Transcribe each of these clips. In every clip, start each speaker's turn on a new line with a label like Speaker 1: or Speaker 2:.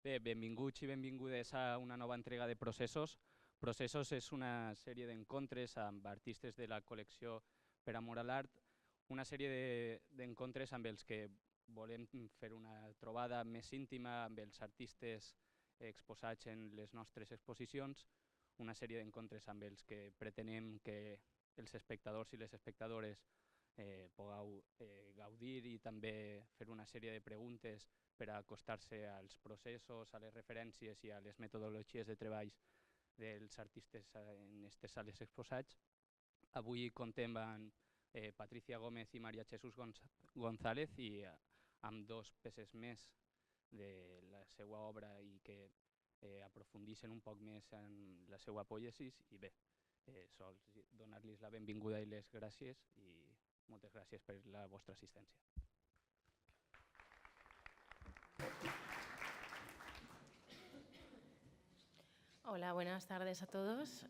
Speaker 1: Bé, benvinguts i benvingudes a una nova entrega de Processos. Processos és una sèrie d'encontres amb artistes de la col·lecció Per Amor a l'Art, una sèrie d'encontres amb els que volem fer una trobada més íntima amb els artistes exposats en les nostres exposicions, una sèrie d'encontres amb els que pretenem que els espectadors i les espectadores pugueu gaudir i també fer una sèrie de preguntes per a acostar-se als processos, a les referències i a les metodologies de treballs dels artistes en aquestes sales exposats. Avui contem amb Patricia Gómez i María Jesús González i amb dos peces més de la seva obra i que aprofundeixen un poc més en la seva poesi. I bé, sols donar-los la benvinguda i les gràcies i moltes gràcies per la vostra assistència.
Speaker 2: Hola, buenas tardes a todos.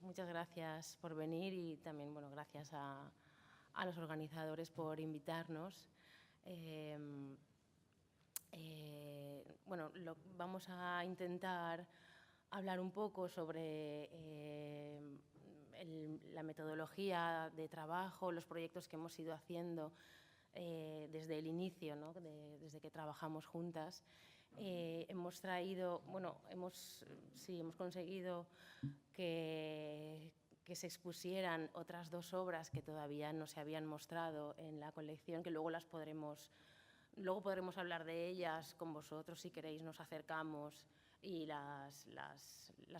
Speaker 2: Muchas gracias por venir y también gracias a los organizadores por invitarnos. Vamos a intentar hablar un poco sobre la metodología de trabajo, los proyectos que hemos ido haciendo desde el inicio, ¿no? Desde que trabajamos juntas. Hemos conseguido que se expusieran otras dos obras que todavía no se habían mostrado en la colección, que luego podremos hablar de ellas con vosotros si queréis, nos acercamos y las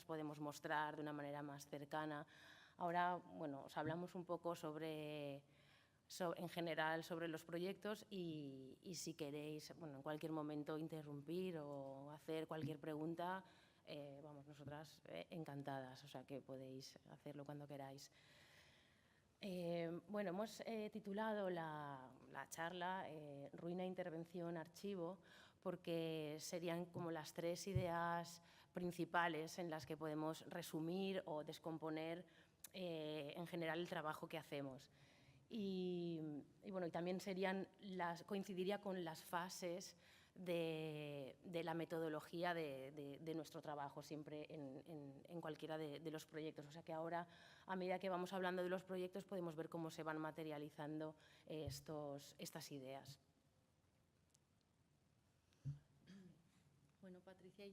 Speaker 2: podemos mostrar de una manera más cercana. Ahora, os hablamos un poco en general sobre los proyectos y si queréis en cualquier momento interrumpir o hacer cualquier pregunta, nosotras encantadas, o sea que podéis hacerlo cuando queráis. Hemos titulado la charla Ruina, Intervención, Archivo, porque serían como las tres ideas principales en las que podemos resumir o descomponer en general el trabajo que hacemos. Y también coincidiría con las fases de la metodología de nuestro trabajo, siempre en cualquiera de los proyectos. O sea que ahora, a medida que vamos hablando de los proyectos, podemos ver cómo se van materializando estas ideas.
Speaker 3: Bueno, Patricia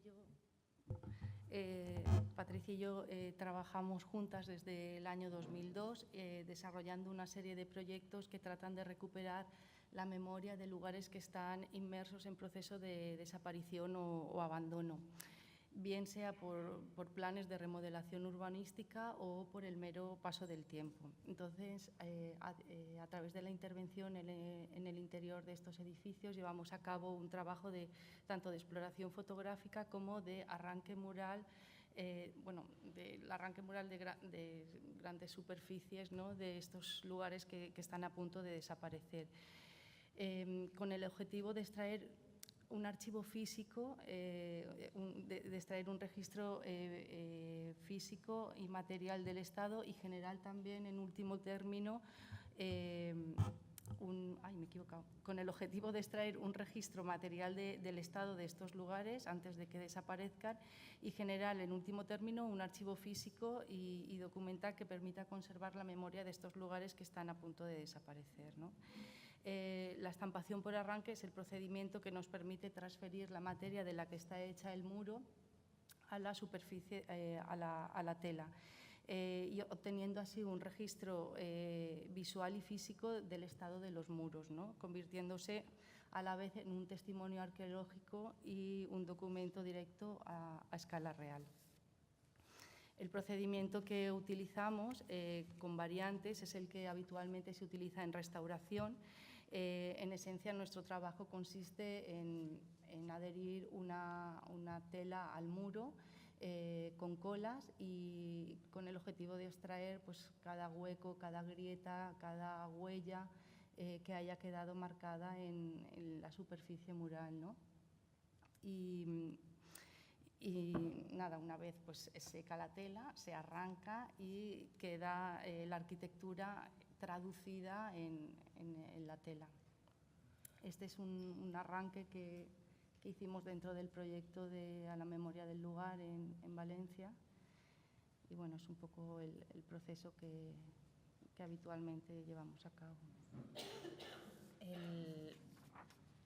Speaker 3: y yo trabajamos juntas desde el año 2002, desarrollando una serie de proyectos que tratan de recuperar la memoria de lugares que están inmersos en proceso de desaparición o abandono, bien sea por planes de remodelación urbanística o por el mero paso del tiempo. Entonces, a través de la intervención en el interior de estos edificios, llevamos a cabo un trabajo tanto de exploración fotográfica como de arranque mural, del arranque mural de grandes superficies, ¿no?, de estos lugares que están a punto de desaparecer, con el objetivo de extraer un archivo físico, de extraer un registro físico y material del Estado y general también, en último término, con el objetivo de extraer un registro material del Estado de estos lugares antes de que desaparezcan y generar, en último término, un archivo físico y documental que permita conservar la memoria de estos lugares que están a punto de desaparecer, ¿no? La estampación por arranque es el procedimiento que nos permite transferir la materia de la que está hecha el muro a la superficie, a la tela, y obteniendo así un registro visual y físico del estado de los muros, ¿no?, convirtiéndose a la vez en un testimonio arqueológico y un documento directo a escala real. El procedimiento que utilizamos, con variantes, es el que habitualmente se utiliza en restauración. En esencia, nuestro trabajo consiste en adherir una tela al muro con colas y con el objetivo de extraer cada hueco, cada grieta, cada huella que haya quedado marcada en la superficie mural, ¿no? Y nada, una vez seca la tela, se arranca y queda la arquitectura traducida en la tela. Este es un arranque que que hicimos dentro del proyecto de A la memoria del lugar en Valencia. Y bueno, es un poco el proceso que habitualmente llevamos a cabo.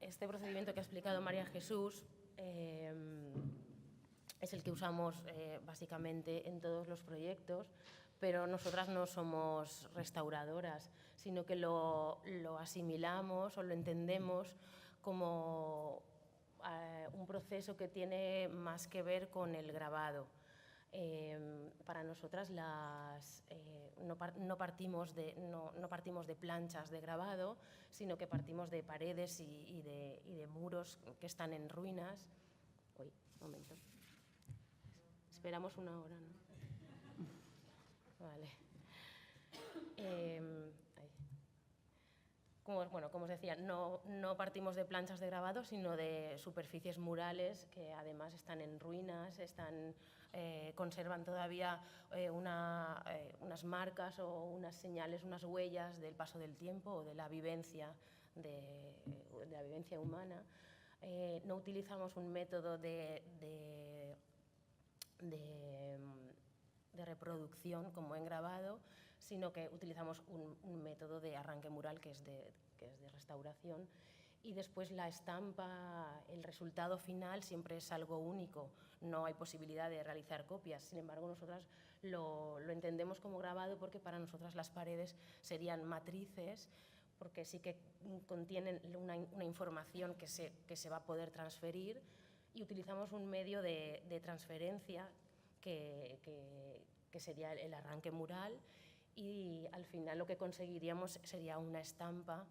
Speaker 2: Este procedimiento que ha explicado María Jesús es el que usamos básicamente en todos los proyectos, pero nosotras no somos restauradoras, sino que lo asimilamos o lo entendemos como un proceso que tiene más que ver con el grabado. Para nosotras no partimos de planchas de grabado, sino que partimos de paredes y de muros que están en ruinas. Uy, un momento. Esperamos una hora, ¿no? Vale. Como os decía, no partimos de planchas de grabado, sino de superficies murales que además están en ruinas, conservan todavía unas marcas o unas señales, unas huellas del paso del tiempo o de la vivencia humana. No utilizamos un método de reproducción como en grabado, sino que utilizamos un método de arranque mural que es de restauración, y después la estampa, el resultado final siempre es algo único, no hay posibilidad de realizar copias. Sin embargo, nosotras lo entendemos como grabado porque para nosotras las paredes serían matrices, porque sí que contienen una información que se va a poder transferir, y utilizamos un medio de transferencia que sería el arranque mural, y al final lo que conseguiríamos sería una estampa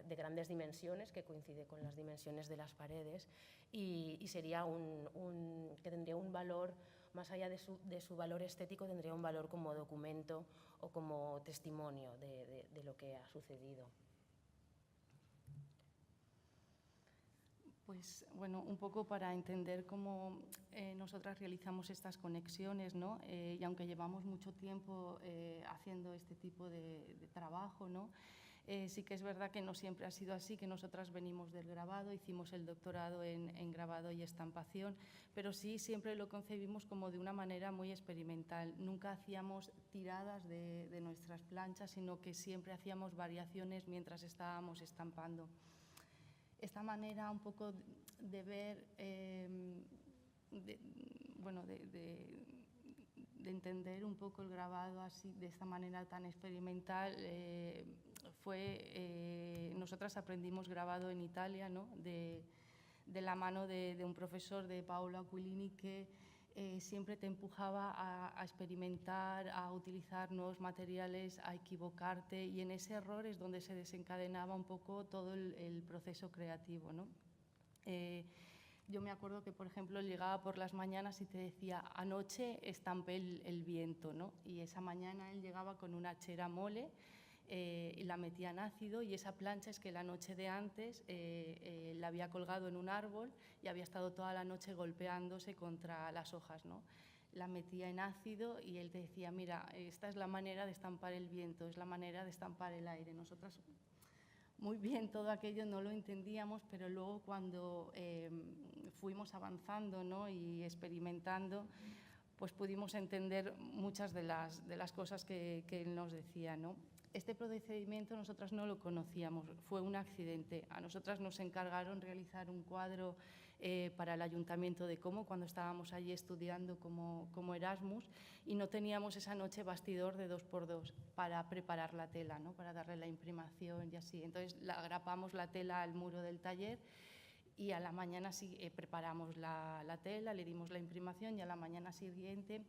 Speaker 2: de grandes dimensiones que coincide con las dimensiones de las paredes, y sería que tendría un valor, más allá de su valor estético, tendría un valor como documento o como testimonio de lo que ha sucedido.
Speaker 3: Pues bueno, un poco para entender cómo nosotras realizamos estas conexiones, ¿no? Y aunque llevamos mucho tiempo haciendo este tipo de trabajo, ¿no? Sí que es verdad que no siempre ha sido así, que nosotras venimos del grabado, hicimos el doctorado en grabado y estampación, pero sí siempre lo concebimos como de una manera muy experimental. Nunca hacíamos tiradas de nuestras planchas, sino que siempre hacíamos variaciones mientras estábamos estampando. Esta manera un poco de ver, de entender un poco el grabado así, de esta manera tan experimental, nosotras aprendimos grabado en Italia, ¿no? de la mano de un profesor, de Paolo Aquilini, que siempre te empujaba a experimentar, a utilizar nuevos materiales, a equivocarte, y en ese error es donde se desencadenaba un poco todo el proceso creativo, ¿no? Yo me acuerdo que, por ejemplo, llegaba por las mañanas y te decía, anoche estampé el viento, ¿no? Y esa mañana él llegaba con una chera mole y la metía en ácido, y esa plancha es que la noche de antes la había colgado en un árbol y había estado toda la noche golpeándose contra las hojas, ¿no? La metía en ácido y él te decía, mira, esta es la manera de estampar el viento, es la manera de estampar el aire. Nosotras muy bien todo aquello no lo entendíamos, pero luego cuando fuimos avanzando, ¿no? Y experimentando, pues pudimos entender muchas de las cosas que él nos decía, ¿no? Este procedimiento nosotras no lo conocíamos, fue un accidente. A nosotras nos encargaron realizar un cuadro para el Ayuntamiento de Como cuando estábamos allí estudiando como Erasmus, y no teníamos esa noche bastidor de 2x2 para preparar la tela, ¿no? Para darle la imprimación y así. Entonces agrapamos la tela al muro del taller, y a la mañana preparamos la tela, le dimos la imprimación, y a la mañana siguiente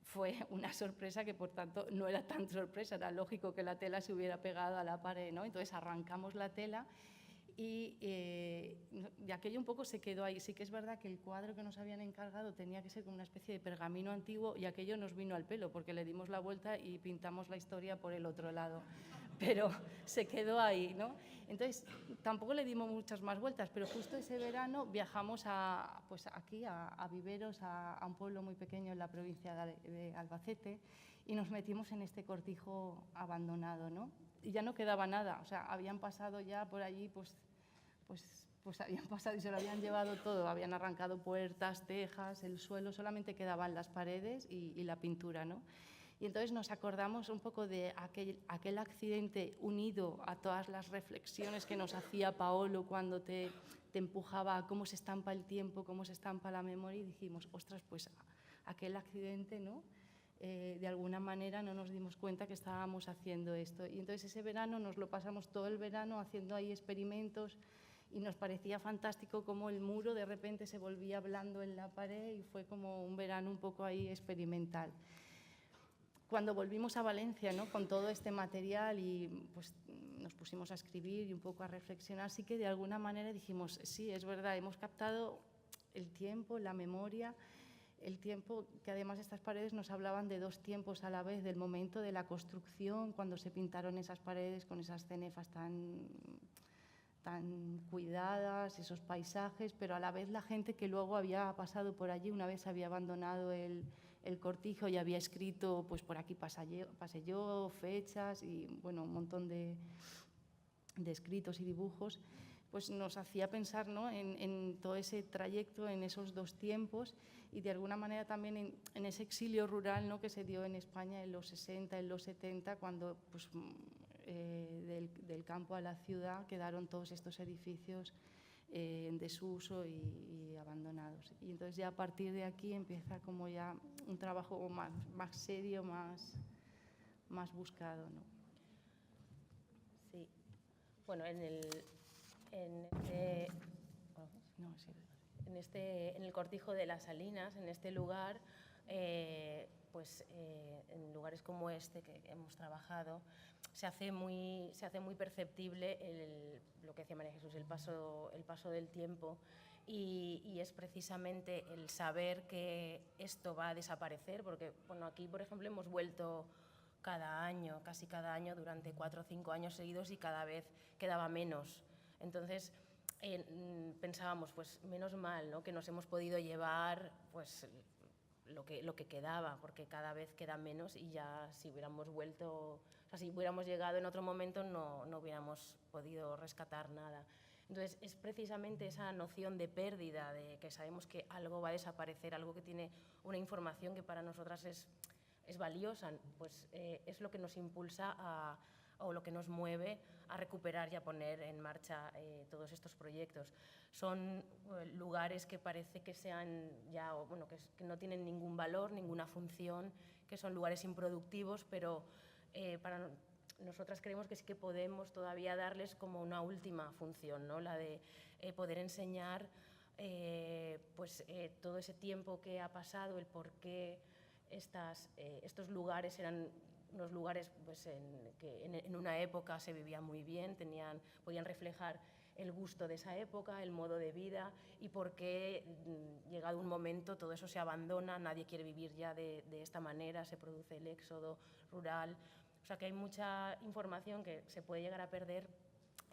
Speaker 3: fue una sorpresa que, por tanto, no era tan sorpresa, era lógico que la tela se hubiera pegado a la pared, ¿no? Entonces arrancamos la tela y aquello un poco se quedó ahí. Sí que es verdad que el cuadro que nos habían encargado tenía que ser como una especie de pergamino antiguo, y aquello nos vino al pelo porque le dimos la vuelta y pintamos la historia por el otro lado, pero se quedó ahí, ¿no? Entonces tampoco le dimos muchas más vueltas, pero justo ese verano viajamos aquí a Viveros, a un pueblo muy pequeño en la provincia de Albacete, y nos metimos en este cortijo abandonado, ¿no? Y ya no quedaba nada, o sea, habían pasado ya por allí pues pues habían pasado y se lo habían llevado todo, habían arrancado puertas, tejas, el suelo, solamente quedaban las paredes y la pintura, ¿no? Y entonces nos acordamos un poco de aquel accidente unido a todas las reflexiones que nos hacía Paolo cuando te empujaba a cómo se estampa el tiempo, cómo se estampa la memoria, y dijimos, ostras, pues aquel accidente, ¿no? De alguna manera no nos dimos cuenta que estábamos haciendo esto. Y entonces ese verano nos lo pasamos todo el verano haciendo ahí experimentos y nos parecía fantástico cómo el muro de repente se volvía blando en la pared y fue como un verano un poco ahí experimental. Cuando volvimos a Valencia, ¿no? Con todo este material y pues, nos pusimos a escribir y un poco a reflexionar, sí que de alguna manera dijimos, sí, es verdad, hemos captado el tiempo, la memoria, el tiempo, que además estas paredes nos hablaban de dos tiempos a la vez, del momento de la construcción, cuando se pintaron esas paredes con esas cenefas tan cuidadas, esos paisajes, pero a la vez la gente que luego había pasado por allí, una vez había abandonado el cortijo y había escrito, pues por aquí pasé yo, fechas y bueno, un montón de escritos y dibujos, pues nos hacía pensar, ¿no? en todo ese trayecto, en esos dos tiempos y de alguna manera también en ese exilio rural, ¿no? Que se dio en España en los 60, en los 70, cuando pues, del campo a la ciudad quedaron todos estos edificios en desuso y abandonados. Y entonces ya a partir de aquí empieza como ya un trabajo más serio, más buscado, ¿no?
Speaker 2: Sí. Bueno, en el Cortijo de las Salinas, en este lugar, en lugares como este que hemos trabajado, se hace muy perceptible lo que decía María Jesús, el paso del tiempo, y es precisamente el saber que esto va a desaparecer, porque bueno, aquí, por ejemplo, hemos vuelto cada año, casi cada año, durante 4 o 5 años seguidos y cada vez quedaba menos. Entonces, pensábamos, pues menos mal, ¿no? Que nos hemos podido llevar pues, lo que quedaba, porque cada vez queda menos y ya si hubiéramos vuelto, o sea, si hubiéramos llegado en otro momento no hubiéramos podido rescatar nada. Entonces, es precisamente esa noción de pérdida, de que sabemos que algo va a desaparecer, algo que tiene una información que para nosotras es valiosa, pues es lo que nos impulsa o lo que nos mueve a recuperar y a poner en marcha todos estos proyectos. Son lugares que parece que sean ya, bueno, que no tienen ningún valor, ninguna función, que son lugares improductivos, pero para nosotras creemos que sí que podemos todavía darles como una última función, ¿no? La de poder enseñar todo ese tiempo que ha pasado, el por qué estos lugares eran unos lugares pues, que en una época se vivía muy bien, podían reflejar el gusto de esa época, el modo de vida y por qué, llegado un momento, todo eso se abandona, nadie quiere vivir ya de esta manera, se produce el éxodo rural. O sea que hay mucha información que se puede llegar a perder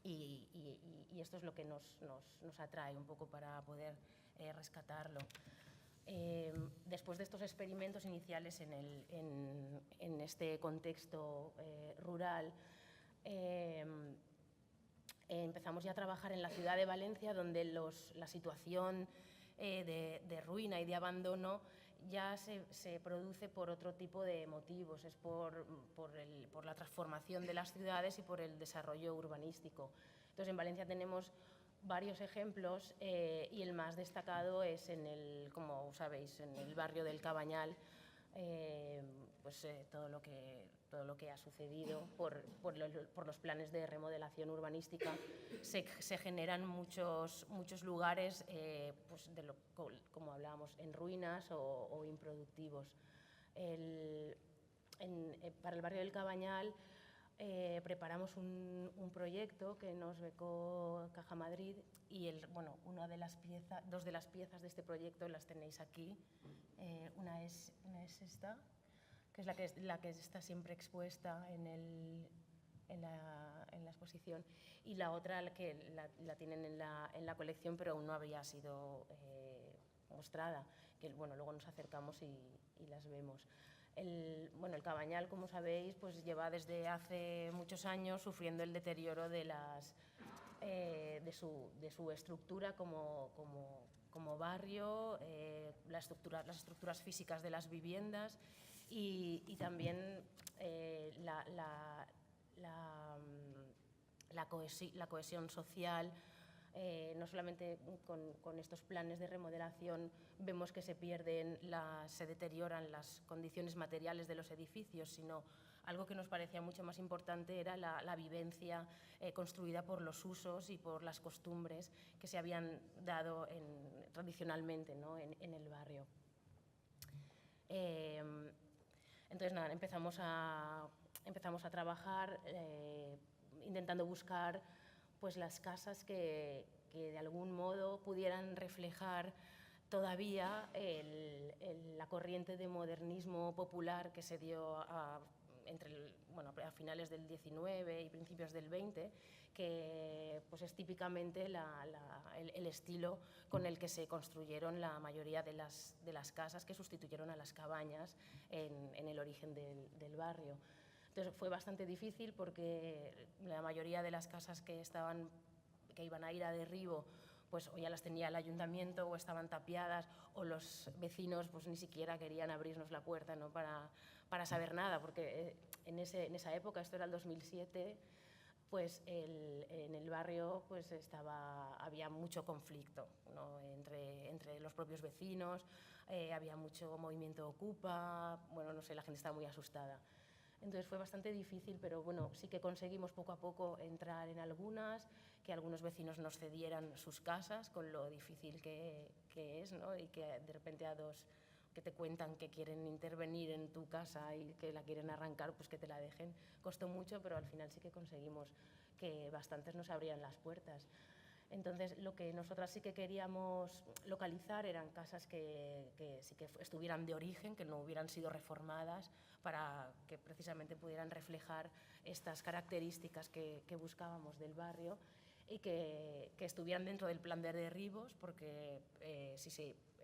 Speaker 2: y esto es lo que nos atrae un poco para poder rescatarlo. Después de estos experimentos iniciales en este contexto rural, empezamos ya a trabajar en la ciudad de Valencia, donde la situación de ruina y de abandono ya se produce por otro tipo de motivos, es por la transformación de las ciudades y por el desarrollo urbanístico. Entonces, en Valencia tenemos varios ejemplos y el más destacado es como sabéis, en el barrio del Cabañal, todo lo que ha sucedido por los planes de remodelación urbanística. Se generan muchos lugares, como hablábamos, en ruinas o improductivos. Para el barrio del Cabañal preparamos un proyecto que nos becó Caja Madrid y dos de las piezas de este proyecto las tenéis aquí. Una es esta, que es la que está siempre expuesta en la exposición, y la otra que la tienen en la colección pero aún no había sido mostrada, que luego nos acercamos y las vemos. El Cabañal, como sabéis, pues lleva desde hace muchos años sufriendo el deterioro de de su estructura como barrio, las estructuras físicas de las viviendas y también la cohesión social. No solamente con estos planes de remodelación vemos que se deterioran las condiciones materiales de los edificios, sino algo que nos parecía mucho más importante era la vivencia construida por los usos y por las costumbres que se habían dado tradicionalmente, ¿no? en el barrio. Entonces, nada, empezamos a trabajar intentando buscar pues, las casas que de algún modo pudieran reflejar todavía la corriente de modernismo popular que se dio a finales del 19 y principios del 20, que pues, es típicamente el estilo con el que se construyeron la mayoría de las casas que sustituyeron a las cabañas en el origen del barrio. Entonces fue bastante difícil porque la mayoría de las casas que iban a ir a derribo pues o ya las tenía el ayuntamiento o estaban tapiadas o los vecinos pues ni siquiera querían abrirnos la puerta, ¿no? para saber nada, porque en esa época, esto era el 2007, pues en el barrio pues había mucho conflicto, ¿no? entre los propios vecinos, había mucho movimiento ocupa, bueno, no sé, la gente estaba muy asustada. Entonces fue bastante difícil, pero bueno, sí que conseguimos poco a poco entrar en algunas, que algunos vecinos nos cedieran sus casas, con lo difícil que es, ¿no? Y que de repente a dos que te cuentan que quieren intervenir en tu casa y que la quieren arrancar, pues que te la dejen. Costó mucho, pero al final sí que conseguimos que bastantes nos abrieran las puertas. Entonces, lo que nosotras sí que queríamos localizar eran casas que sí que estuvieran de origen, que no hubieran sido reformadas, para que precisamente pudieran reflejar estas características que buscábamos del barrio y que estuvieran dentro del plan de derribos, porque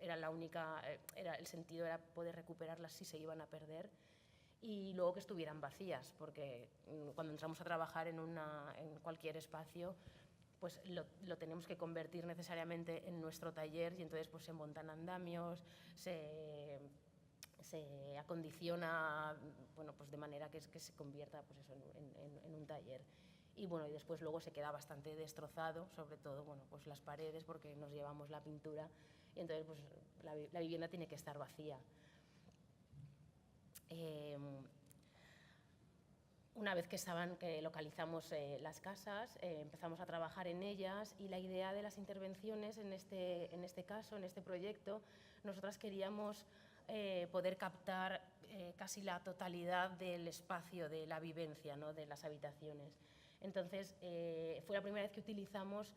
Speaker 2: era el sentido era poder recuperarlas si se iban a perder, y luego que estuvieran vacías, porque cuando entramos a trabajar en cualquier espacio, pues lo tenemos que convertir necesariamente en nuestro taller, y entonces pues se montan andamios, se acondiciona, bueno, pues de manera que se convierta pues eso, en un taller. Y bueno, y después luego se queda bastante destrozado, sobre todo bueno, pues las paredes, porque nos llevamos la pintura, y entonces pues la vivienda tiene que estar vacía. Una vez que localizamos las casas, empezamos a trabajar en ellas, y la idea de las intervenciones en este caso, en este proyecto, nosotras queríamos poder captar casi la totalidad del espacio de la vivencia, ¿no? de las habitaciones. Entonces, fue la primera vez que utilizamos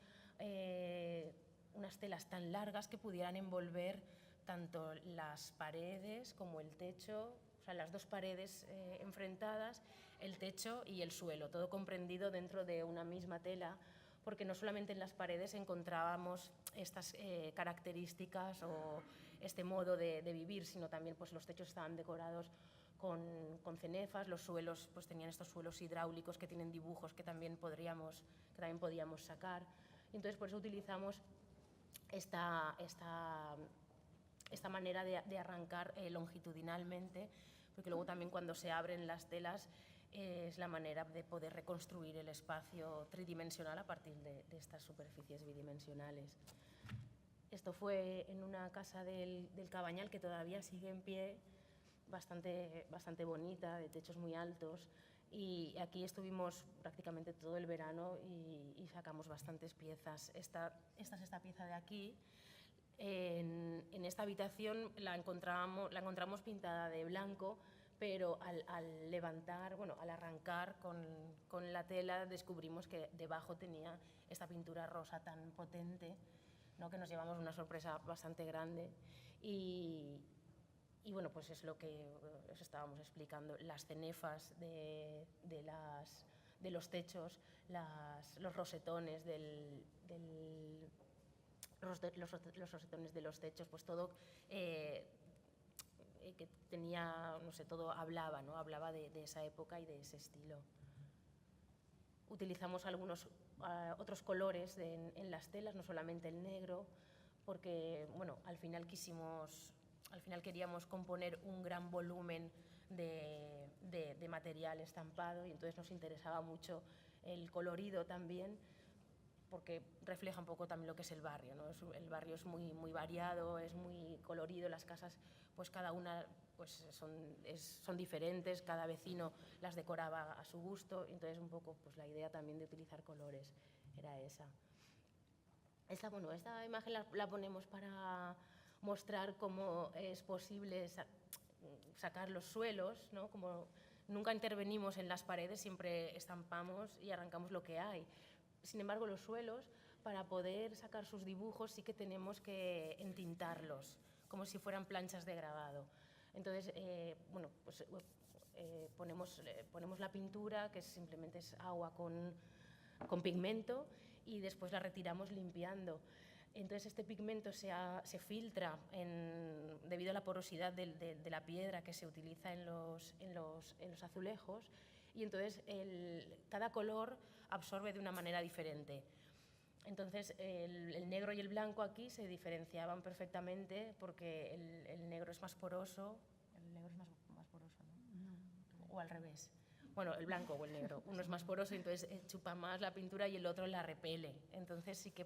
Speaker 2: unas telas tan largas que pudieran envolver tanto las paredes como el techo, o sea, las dos paredes enfrentadas, el techo y el suelo, todo comprendido dentro de una misma tela, porque no solamente en las paredes encontrábamos estas características o este modo de vivir, sino también pues, los techos estaban decorados con cenefas, los suelos pues, tenían estos suelos hidráulicos que tienen dibujos que también podíamos sacar. Entonces, por eso utilizamos esta manera de arrancar longitudinalmente, porque luego también cuando se abren las telas es la manera de poder reconstruir el espacio tridimensional a partir de estas superficies bidimensionales. Esto fue en una casa del Cabañal que todavía sigue en pie, bastante bonita, de techos muy altos, y aquí estuvimos prácticamente todo el verano y sacamos bastantes piezas. Esta es esta pieza de aquí. En esta habitación la encontramos pintada de blanco, pero al levantar, al arrancar con la tela, descubrimos que debajo tenía esta pintura rosa tan potente, ¿no? que nos llevamos una sorpresa bastante grande. Y bueno, pues es lo que os estábamos explicando, las cenefas de los techos, los rosetones los rosetones de los techos, pues todo que tenía, no sé, todo hablaba, ¿no? Hablaba de esa época y de ese estilo. Utilizamos algunos otros colores en las telas, no solamente el negro, porque bueno, al final queríamos componer un gran volumen de material estampado y entonces nos interesaba mucho el colorido también, porque refleja un poco también lo que es el barrio, ¿no? El barrio es muy variado, es muy colorido, las casas, pues cada una pues son diferentes, cada vecino las decoraba a su gusto, y entonces un poco pues la idea también de utilizar colores era esa. Esta imagen la ponemos para mostrar cómo es posible sacar los suelos, ¿no? Como nunca intervenimos en las paredes, siempre estampamos y arrancamos lo que hay. Sin embargo, los suelos, para poder sacar sus dibujos, sí que tenemos que entintarlos, como si fueran planchas de grabado. Entonces, bueno, pues, ponemos la pintura, que simplemente es agua con pigmento, y después la retiramos limpiando. Entonces este pigmento se filtra debido a la porosidad de la piedra que se utiliza en los azulejos, y entonces cada color absorbe de una manera diferente. Entonces el negro y el blanco aquí se diferenciaban perfectamente porque el negro es más poroso. El negro es más poroso, ¿no? O al revés. Bueno, el blanco o el negro. Uno es más poroso, entonces chupa más la pintura, y el otro la repele. Entonces sí que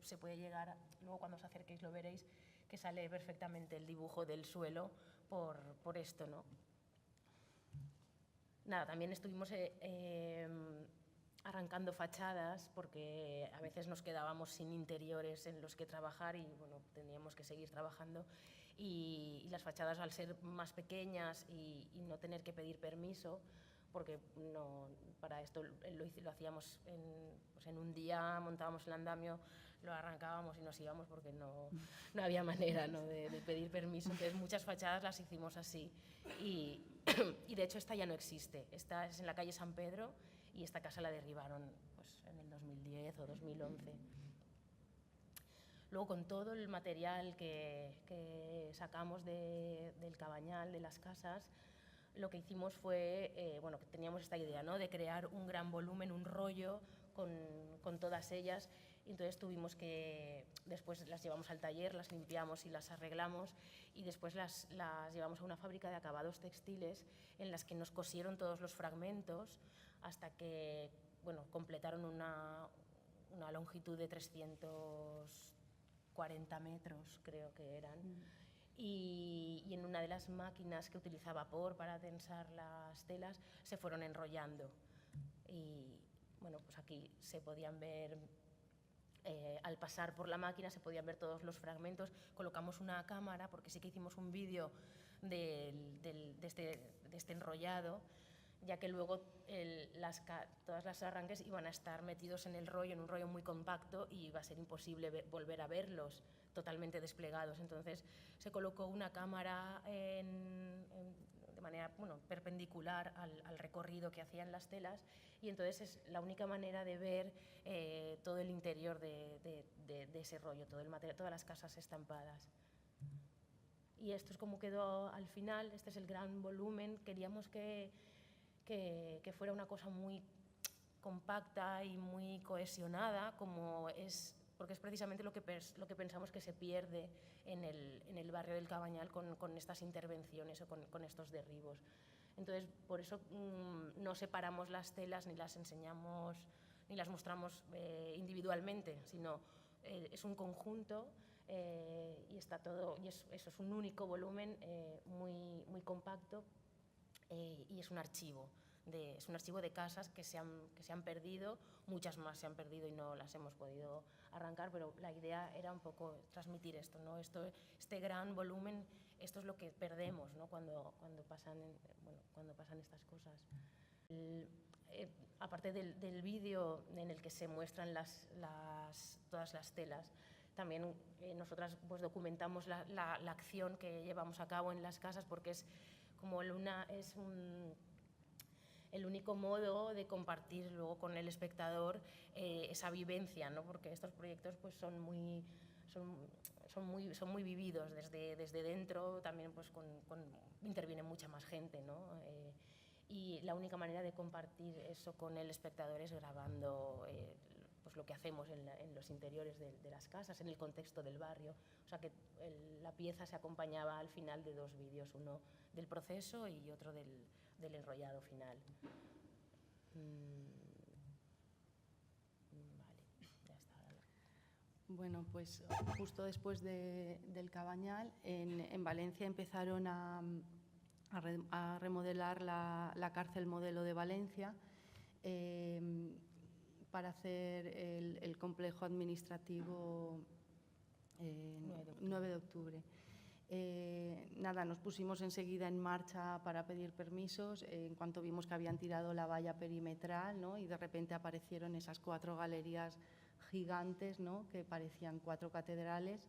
Speaker 2: se puede llegar, luego cuando os acerquéis lo veréis, que sale perfectamente el dibujo del suelo por esto, ¿no? Nada, también estuvimos arrancando fachadas porque a veces nos quedábamos sin interiores en los que trabajar y bueno, teníamos que seguir trabajando, y las fachadas, al ser más pequeñas y no tener que pedir permiso, porque para esto lo hacíamos en un día, montábamos el andamio, lo arrancábamos y nos íbamos porque no había manera, ¿no?, de pedir permiso. Entonces muchas fachadas las hicimos así, y de hecho esta ya no existe. Esta es en la calle San Pedro y esta casa la derribaron pues, en el 2010 o 2011. Luego, con todo el material que sacamos del Cabañal, de las casas, lo que hicimos fue, bueno, que teníamos esta idea, ¿no?, de crear un gran volumen, un rollo con todas ellas, y entonces tuvimos que, después las llevamos al taller, las limpiamos y las arreglamos, y después las llevamos a una fábrica de acabados textiles en las que nos cosieron todos los fragmentos hasta que, bueno, completaron una longitud de 340 metros, creo que eran. Y en una de las máquinas que utiliza vapor para tensar las telas se fueron enrollando, y bueno, pues aquí se podían ver, al pasar por la máquina se podían ver todos los fragmentos. Colocamos una cámara porque sí que hicimos un vídeo de este enrollado, ya que luego todas las arranques iban a estar metidos en el rollo, en un rollo muy compacto, y iba a ser imposible volver a verlos totalmente desplegados. Entonces se colocó una cámara de manera, bueno, perpendicular al recorrido que hacían las telas, y entonces es la única manera de ver todo el interior de ese rollo, todo el material, todas las casas estampadas. Y esto es como quedó al final. Este es el gran volumen. Queríamos que fuera una cosa muy compacta y muy cohesionada, porque es precisamente lo que pensamos que se pierde en el barrio del Cabañal con estas intervenciones o con estos derribos. Entonces, por eso no separamos las telas, ni las enseñamos, ni las mostramos individualmente, sino es un conjunto, y está todo, y eso es un único volumen muy compacto, y es un archivo de casas que se han perdido. Muchas más se han perdido y no las hemos podido arrancar, pero la idea era un poco transmitir esto, ¿no? Este gran volumen, esto es lo que perdemos, ¿no?, cuando pasan estas cosas. Aparte del vídeo en el que se muestran todas las telas, también nosotras pues, documentamos la acción que llevamos a cabo en las casas, porque es como el único modo de compartir luego con el espectador esa vivencia, ¿no?, porque estos proyectos pues, son muy vividos desde dentro. También pues, interviene mucha más gente, ¿no? Y la única manera de compartir eso con el espectador es grabando pues lo que hacemos en los interiores de las casas, en el contexto del barrio. O sea que la pieza se acompañaba al final de dos vídeos, uno del proceso y otro del enrollado final. Vale, ya está.
Speaker 3: Bueno, pues justo después del Cabañal, en Valencia empezaron a remodelar la cárcel modelo de Valencia para hacer el complejo administrativo 9 de octubre. Nada, nos pusimos enseguida en marcha para pedir permisos en cuanto vimos que habían tirado la valla perimetral, ¿no? Y de repente aparecieron esas 4 galerías gigantes, ¿no? Que parecían 4 catedrales.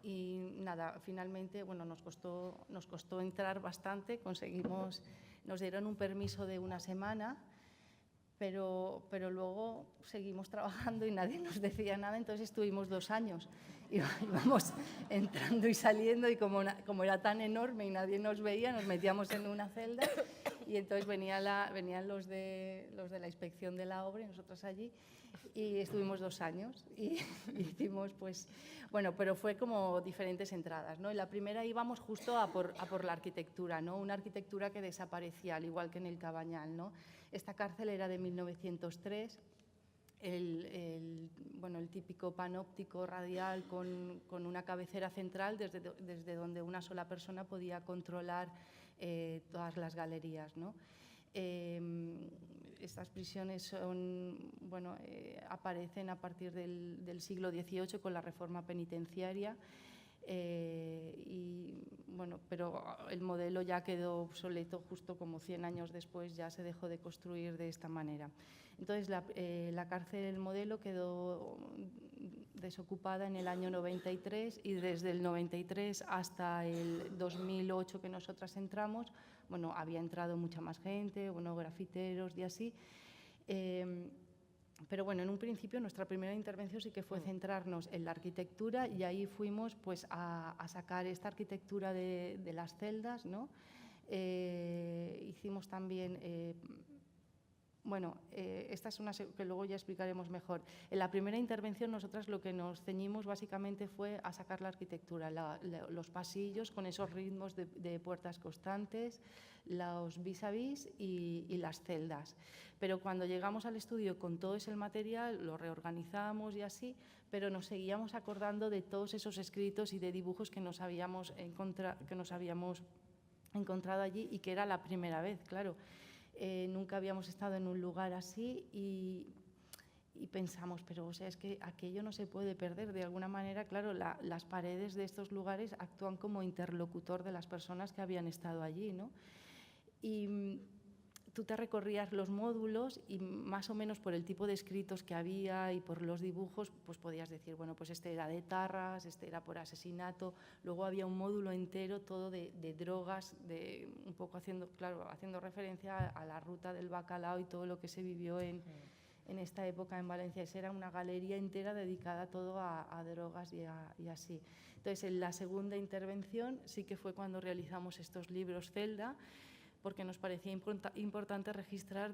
Speaker 3: Y nada, finalmente, bueno, nos costó entrar bastante, nos dieron un permiso de 1 semana, pero luego seguimos trabajando y nadie nos decía nada, entonces estuvimos 2 años. Íbamos entrando y saliendo y como era tan enorme y nadie nos veía, nos metíamos en una celda y entonces venían los de la inspección de la obra y nosotros allí y estuvimos 2 años y hicimos pues, bueno, pero fue como diferentes entradas, ¿no? En la primera íbamos justo a por la arquitectura, ¿no? Una arquitectura que desaparecía, al igual que en el Cabañal, ¿no? Esta cárcel era de 1903, el típico panóptico radial con una cabecera central desde donde una sola persona podía controlar todas las galerías, ¿no? Estas prisiones aparecen a partir del siglo XVIII con la reforma penitenciaria pero el modelo ya quedó obsoleto justo como 100 años después, ya se dejó de construir de esta manera. Entonces la cárcel modelo quedó desocupada en el año 93 y desde el 93 hasta el 2008 que nosotras entramos, bueno, había entrado mucha más gente, bueno, grafiteros y así. Pero bueno, en un principio nuestra primera intervención sí que fue centrarnos en la arquitectura y ahí fuimos pues a sacar esta arquitectura de las celdas, ¿no? Hicimos también, esta es una que luego ya explicaremos mejor. En la primera intervención nosotras lo que nos ceñimos básicamente fue a sacar la arquitectura, los pasillos con esos ritmos de puertas constantes, los vis a vis y las celdas. Pero cuando llegamos al estudio con todo ese material, lo reorganizamos y así, pero nos seguíamos acordando de todos esos escritos y de dibujos que nos habíamos encontrado allí y que era la primera vez, claro. Nunca habíamos estado en un lugar así y pensamos, pero o sea, es que aquello no se puede perder. De alguna manera, claro, las paredes de estos lugares actúan como interlocutor de las personas que habían estado allí, ¿no? Y tú te recorrías los módulos y más o menos por el tipo de escritos que había y por los dibujos, pues podías decir, bueno, pues este era de tarras, este era por asesinato. Luego había un módulo entero todo de drogas, un poco haciendo referencia a la ruta del bacalao y todo lo que se vivió en esta época en Valencia. Esa era una galería entera dedicada todo a drogas y así. Entonces, en la segunda intervención sí que fue cuando realizamos estos libros celda, porque nos parecía importante registrar,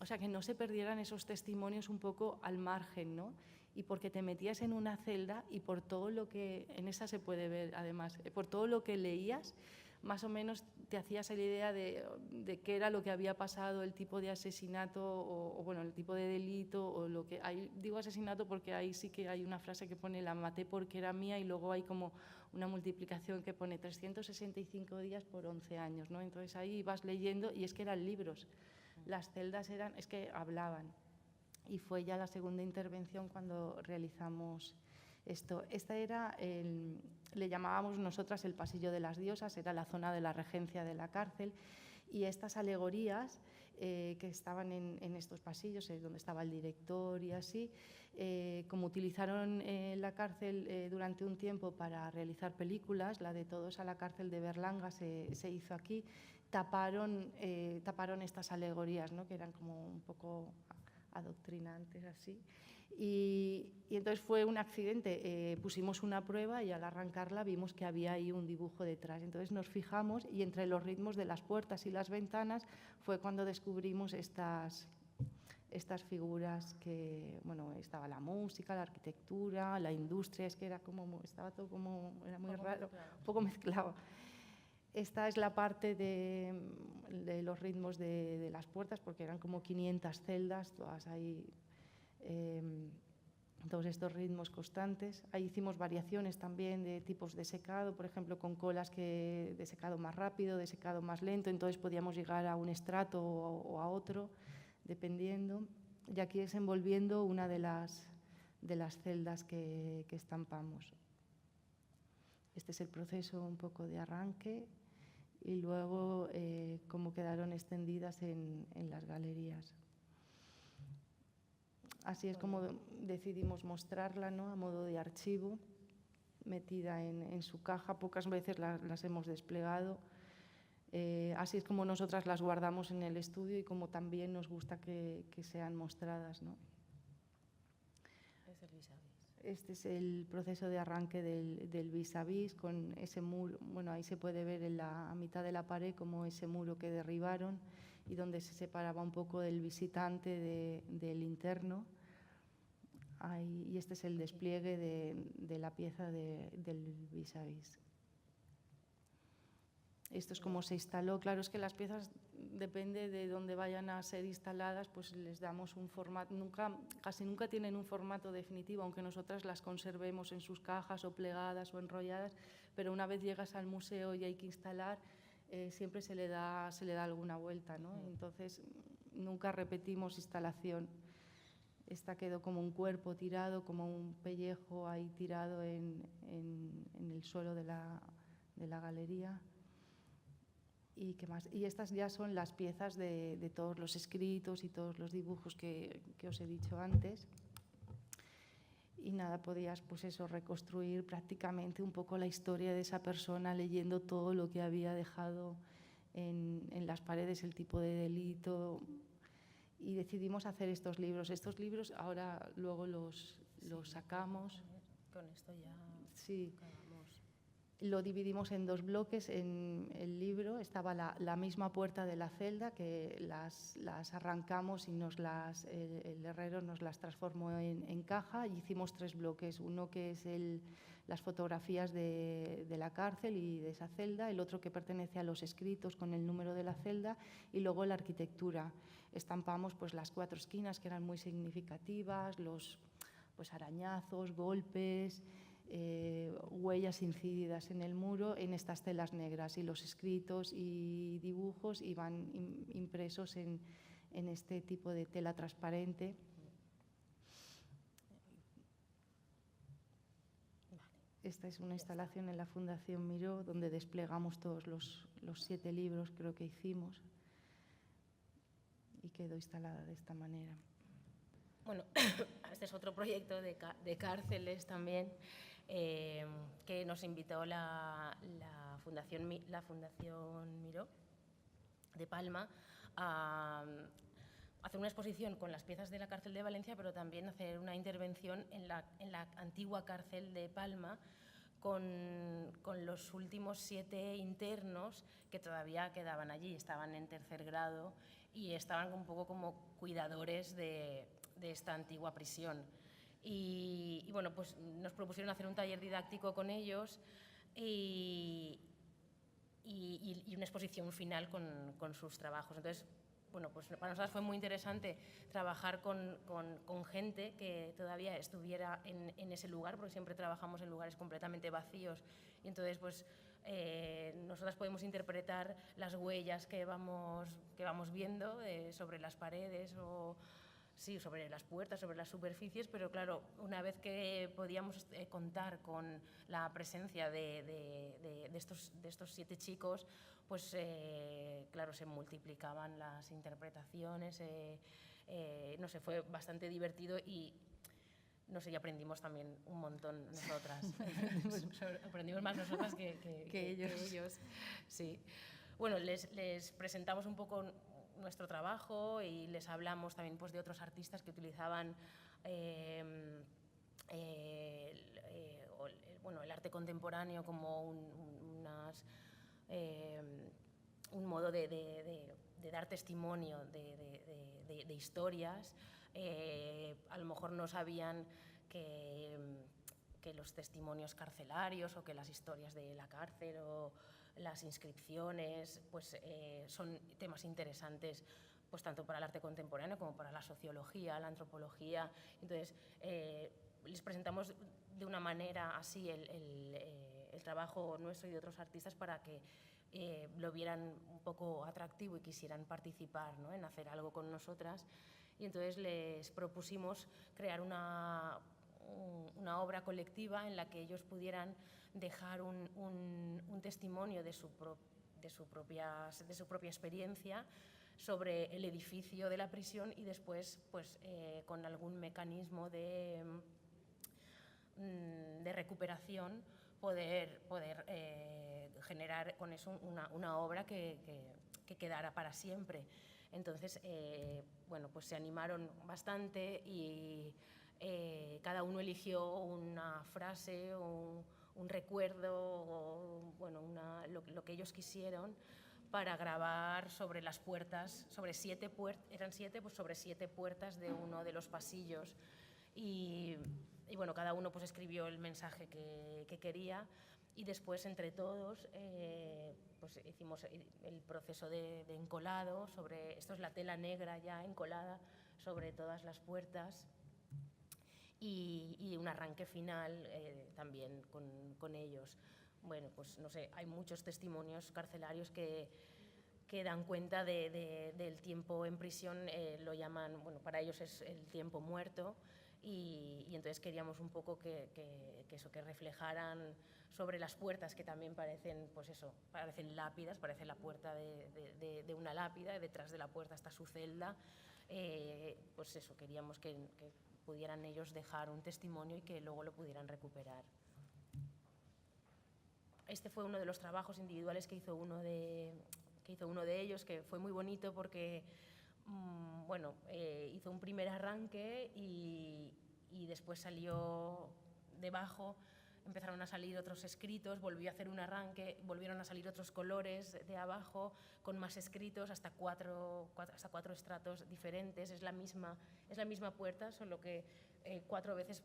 Speaker 3: o sea, que no se perdieran esos testimonios un poco al margen, ¿no? Y porque te metías en una celda y por todo lo que, en esa se puede ver además, por todo lo que leías, más o menos te hacías la idea de qué era lo que había pasado, el tipo de asesinato o bueno, el tipo de delito o lo que hay. Digo asesinato porque ahí sí que hay una frase que pone la maté porque era mía y luego hay como una multiplicación que pone 365 días por 11 años, ¿no? Entonces ahí vas leyendo y es que eran libros. Las celdas es que hablaban. Y fue ya la segunda intervención cuando realizamos esto. Esta era, le llamábamos nosotras el pasillo de las diosas, era la zona de la regencia de la cárcel, y estas alegorías que estaban en estos pasillos, donde estaba el director y así, como utilizaron la cárcel durante un tiempo para realizar películas, la de Todos a la cárcel de Berlanga se hizo aquí, taparon estas alegorías, ¿no? Que eran como un poco adoctrinantes así. Y entonces fue un accidente, pusimos una prueba y al arrancarla vimos que había ahí un dibujo detrás. Entonces nos fijamos y entre los ritmos de las puertas y las ventanas fue cuando descubrimos estas figuras que, bueno, estaba la música, la arquitectura, la industria, es que era como, estaba todo como, era muy raro, un poco mezclado. Esta es la parte de los ritmos de las puertas, porque eran como 500 celdas, todas ahí, todos estos ritmos constantes. Ahí hicimos variaciones también de tipos de secado, por ejemplo, con colas de secado más rápido, de secado más lento, entonces podíamos llegar a un estrato o a otro, dependiendo. Y aquí es envolviendo una de las celdas que estampamos. Este es el proceso un poco de arranque y luego cómo quedaron extendidas en las galerías. Así es como decidimos mostrarla, ¿no? A modo de archivo, metida en su caja. Pocas veces las hemos desplegado. Así es como nosotras las guardamos en el estudio y como también nos gusta que sean mostradas, ¿no?
Speaker 2: Es el vis a vis.
Speaker 3: Este es el proceso de arranque del vis a vis con ese muro. Bueno, ahí se puede ver en la mitad de la pared como ese muro que derribaron y donde se separaba un poco del visitante del interno. Ahí, y este es el despliegue de la pieza del vis a vis. Esto es como se instaló. Claro, es que las piezas, depende de dónde vayan a ser instaladas, pues les damos un formato. Casi nunca tienen un formato definitivo, aunque nosotras las conservemos en sus cajas o plegadas o enrolladas, pero una vez llegas al museo y hay que instalar, siempre se le da alguna vuelta, ¿no? Entonces, nunca repetimos instalación. Esta quedó como un cuerpo tirado, como un pellejo ahí tirado en el suelo de la galería. ¿Y qué más? Y estas ya son las piezas de todos los escritos y todos los dibujos que os he dicho antes. Y nada, podías pues eso, reconstruir prácticamente un poco la historia de esa persona leyendo todo lo que había dejado en las paredes, el tipo de delito. Y decidimos hacer estos libros. Estos libros ahora luego los sacamos.
Speaker 2: Con esto ya
Speaker 3: sí.
Speaker 2: acabamos.
Speaker 3: Lo dividimos en 2 bloques. En el libro estaba la misma puerta de la celda, que las arrancamos y el herrero nos las transformó en caja y hicimos 3 bloques. Uno que es las fotografías de la cárcel y de esa celda, el otro que pertenece a los escritos con el número de la celda y luego la arquitectura. Estampamos pues, las 4 esquinas que eran muy significativas, los pues, arañazos, golpes, huellas incididas en el muro en estas telas negras y los escritos y dibujos iban impresos en este tipo de tela transparente. Esta es una instalación en la Fundación Miró donde desplegamos todos los 7 libros creo que hicimos y quedó instalada de esta manera.
Speaker 2: Bueno, este es otro proyecto de cárceles también, que nos invitó la Fundación Miró de Palma a hacer una exposición con las piezas de la cárcel de Valencia, pero también hacer una intervención en la antigua cárcel de Palma con los últimos 7 internos que todavía quedaban allí, estaban en 3er grado y estaban un poco como cuidadores de esta antigua prisión. Y bueno, pues nos propusieron hacer un taller didáctico con ellos y una exposición final con sus trabajos. Entonces, bueno, pues para nosotros fue muy interesante trabajar con gente que todavía estuviera en ese lugar, porque siempre trabajamos en lugares completamente vacíos. Y entonces, pues, nosotras podemos interpretar las huellas que vamos viendo sobre las paredes o sí, sobre las puertas, sobre las superficies, pero claro, una vez que podíamos contar con la presencia de estos 7 chicos, pues claro, se multiplicaban las interpretaciones, no sé, fue bastante divertido y no sé, y aprendimos también un montón nosotras. Aprendimos más nosotras que ellos. Sí. Bueno, les presentamos un poco nuestro trabajo y les hablamos también pues, de otros artistas que utilizaban el arte contemporáneo como un modo de dar testimonio de historias. A lo mejor no sabían que los testimonios carcelarios o que las historias de la cárcel o las inscripciones pues, son temas interesantes pues, tanto para el arte contemporáneo como para la sociología, la antropología. Entonces, les presentamos de una manera así el trabajo nuestro y de otros artistas para que lo vieran un poco atractivo y quisieran participar, ¿no?, en hacer algo con nosotras. Y entonces les propusimos crear una obra colectiva en la que ellos pudieran dejar un testimonio de su propia experiencia sobre el edificio de la prisión y después pues, con algún mecanismo de recuperación poder generar con eso una obra que quedara para siempre. Entonces, bueno, pues se animaron bastante y cada uno eligió una frase o un recuerdo o bueno, lo que ellos quisieron para grabar sobre las puertas, sobre eran 7, pues sobre 7 puertas de uno de los pasillos. Y bueno, cada uno pues escribió el mensaje que quería y después entre todos pues hicimos el proceso de encolado sobre, esto es la tela negra ya encolada sobre todas las puertas y un arranque final también con ellos. Bueno, pues no sé, hay muchos testimonios carcelarios que dan cuenta del tiempo en prisión, lo llaman, bueno, para ellos es el tiempo muerto y entonces queríamos un poco que reflejaran sobre las puertas que también parecen, pues eso, parecen lápidas, parece la puerta de una lápida, y detrás de la puerta está su celda, pues eso, queríamos que pudieran ellos dejar un testimonio y que luego lo pudieran recuperar. Este fue uno de los trabajos individuales que hizo uno de ellos, que fue muy bonito porque bueno, hizo un primer arranque y después salió debajo, empezaron a salir otros escritos, volvió a hacer un arranque, volvieron a salir otros colores de abajo con más escritos, hasta cuatro estratos diferentes. Es la misma puerta, solo que 4 veces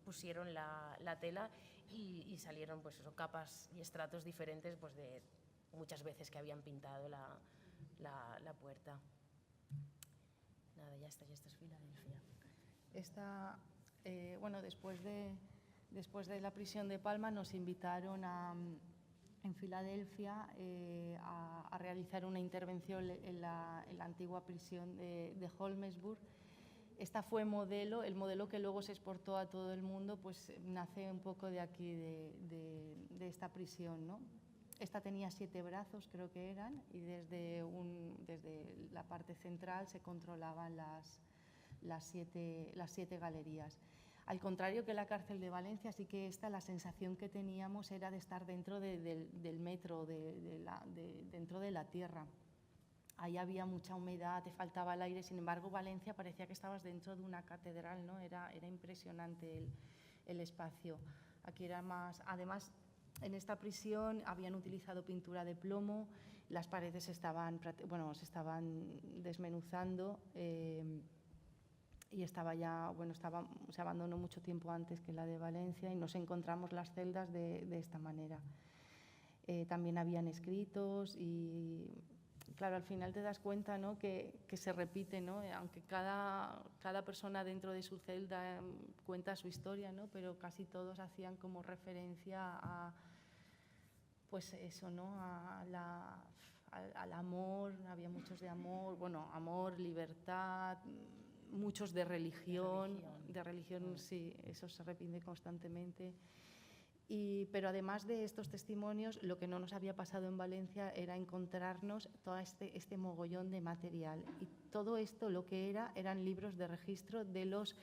Speaker 2: pusieron la tela y salieron pues eso, capas y estratos diferentes pues de muchas veces que habían pintado la puerta. Nada, ya está, esto es Filadelfia.
Speaker 3: Bueno, después de la prisión de Palma nos invitaron en Filadelfia a realizar una intervención en la antigua prisión de Holmesburg. Esta fue el modelo que luego se exportó a todo el mundo, pues nace un poco de aquí, de esta prisión, ¿no? Esta tenía 7 brazos, creo que eran, y desde la parte central se controlaban las 7 galerías. Al contrario que la cárcel de Valencia, sí que la sensación que teníamos era de estar dentro del metro, dentro de la tierra. Ahí había mucha humedad, te faltaba el aire, sin embargo Valencia parecía que estabas dentro de una catedral, ¿no? Era impresionante el espacio. Aquí era más, además en esta prisión habían utilizado pintura de plomo, las paredes se estaban desmenuzando y se abandonó mucho tiempo antes que la de Valencia y nos encontramos las celdas de esta manera. También habían escritos y claro, al final te das cuenta, ¿no?, que se repite, ¿no? Aunque cada persona dentro de su celda cuenta su historia, ¿no?, pero casi todos hacían como referencia a, pues eso, ¿no?, al amor, había muchos de amor, bueno, amor, libertad, muchos de religión, sí, eso se repite constantemente. Pero además de estos testimonios, lo que no nos había pasado en Valencia era encontrarnos todo este mogollón de material. Y todo esto lo que eran libros de registro de los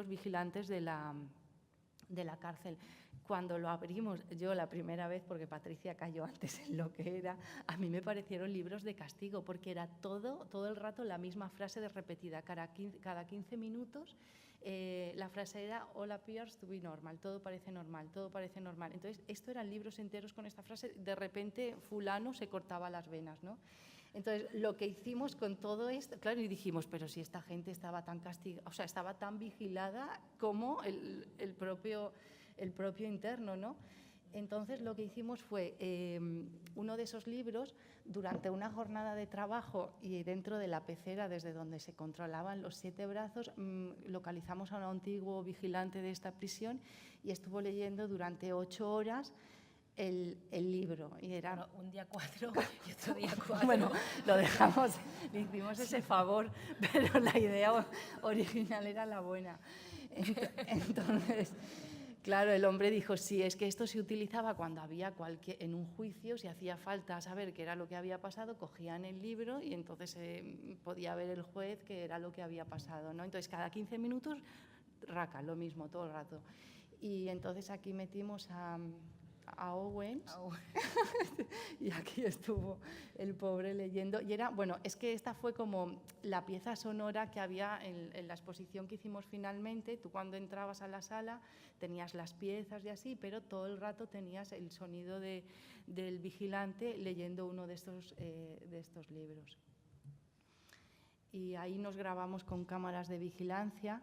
Speaker 3: vigilantes de de la cárcel. Cuando lo abrimos, yo la primera vez, porque Patricia cayó antes en lo que era, a mí me parecieron libros de castigo, porque era todo el rato la misma frase de repetida, cada 15 minutos. La frase era all appears to be normal, todo parece normal, todo parece normal. Entonces, esto eran libros enteros con esta frase, de repente fulano se cortaba las venas, ¿no? Entonces, lo que hicimos con todo esto, claro, y dijimos, pero si esta gente estaba tan castigada, o sea, estaba tan vigilada como el propio interno, ¿no? Entonces, lo que hicimos fue uno de esos libros, durante una jornada de trabajo y dentro de la pecera desde donde se controlaban los 7 brazos, localizamos a un antiguo vigilante de esta prisión y estuvo leyendo durante 8 horas el libro. Y era
Speaker 2: bueno, un día 4 y otro día 4.
Speaker 3: Bueno, lo dejamos, le hicimos ese favor, pero la idea original era la buena. Entonces, claro, el hombre dijo, sí, es que esto se utilizaba cuando había en un juicio, si hacía falta saber qué era lo que había pasado, cogían el libro y entonces podía ver el juez qué era lo que había pasado, ¿no? Entonces, cada 15 minutos, raca, lo mismo, todo el rato. Y entonces aquí metimos a Owens y aquí estuvo el pobre leyendo. Y era, bueno, es que esta fue como la pieza sonora que había en la exposición que hicimos finalmente. Tú cuando entrabas a la sala tenías las piezas y así, pero todo el rato tenías el sonido del vigilante leyendo uno de estos libros. Y ahí nos grabamos con cámaras de vigilancia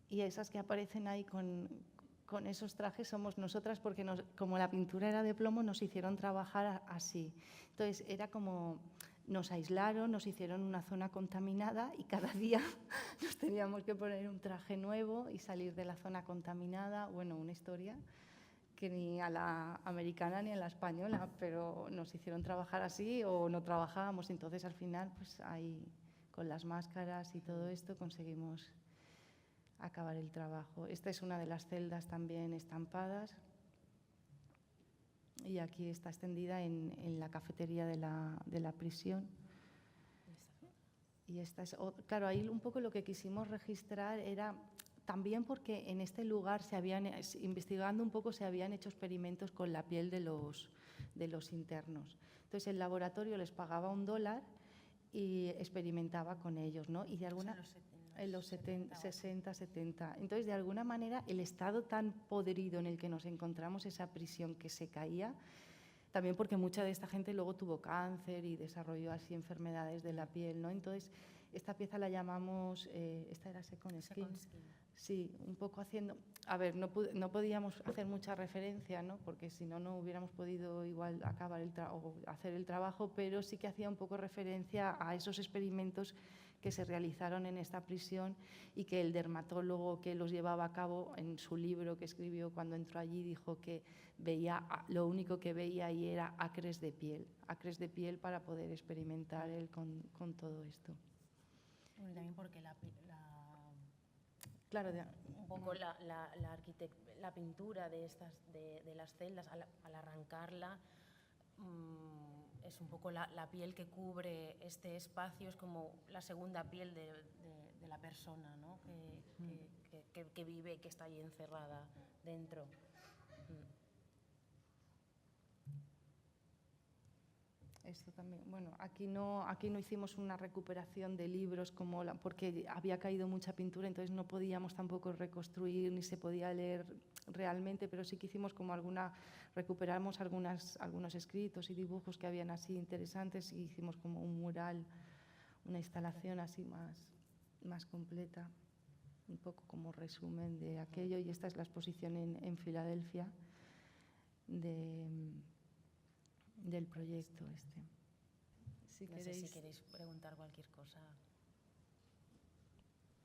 Speaker 3: y esas que aparecen ahí con esos trajes somos nosotras, porque como la pintura era de plomo, nos hicieron trabajar así. Entonces, era como nos aislaron, nos hicieron una zona contaminada y cada día nos teníamos que poner un traje nuevo y salir de la zona contaminada. Bueno, una historia que ni a la americana ni a la española, pero nos hicieron trabajar así o no trabajábamos. Entonces, al final, pues ahí, con las máscaras y todo esto, conseguimos acabar el trabajo. Esta es una de las celdas también estampadas y aquí está extendida en la cafetería de la prisión. Y esta es, claro, ahí un poco lo que quisimos registrar era también porque en este lugar investigando un poco, se habían hecho experimentos con la piel de los internos. Entonces el laboratorio les pagaba $1 y experimentaba con ellos, ¿no? Y de alguna en los 60, 70. Entonces, de alguna manera, el estado tan podrido en el que nos encontramos, esa prisión que se caía, también porque mucha de esta gente luego tuvo cáncer y desarrolló así enfermedades de la piel, ¿no? Entonces, esta pieza la llamamos, esta era Second Skin. Sí, un poco haciendo, a ver, no podíamos hacer mucha referencia, ¿no? Porque si no, no hubiéramos podido igual acabar o hacer el trabajo, pero sí que hacía un poco referencia a esos experimentos que se realizaron en esta prisión y que el dermatólogo que los llevaba a cabo, en su libro que escribió cuando entró allí, dijo que lo único que veía ahí era acres de piel para poder experimentar él con todo esto.
Speaker 2: Bueno, también porque
Speaker 3: claro,
Speaker 2: un poco la pintura de las celdas, al arrancarla, es un poco la piel que cubre este espacio, es como la segunda piel de la persona, ¿no? que vive, que está ahí encerrada dentro.
Speaker 3: Esto también, bueno, aquí no hicimos una recuperación de libros porque había caído mucha pintura, entonces no podíamos tampoco reconstruir ni se podía leer realmente, pero sí que hicimos recuperamos algunos escritos y dibujos que habían así interesantes y hicimos como un mural, una instalación así más completa, un poco como resumen de aquello. Y esta es la exposición en Filadelfia del proyecto este.
Speaker 2: No sé si queréis preguntar cualquier cosa.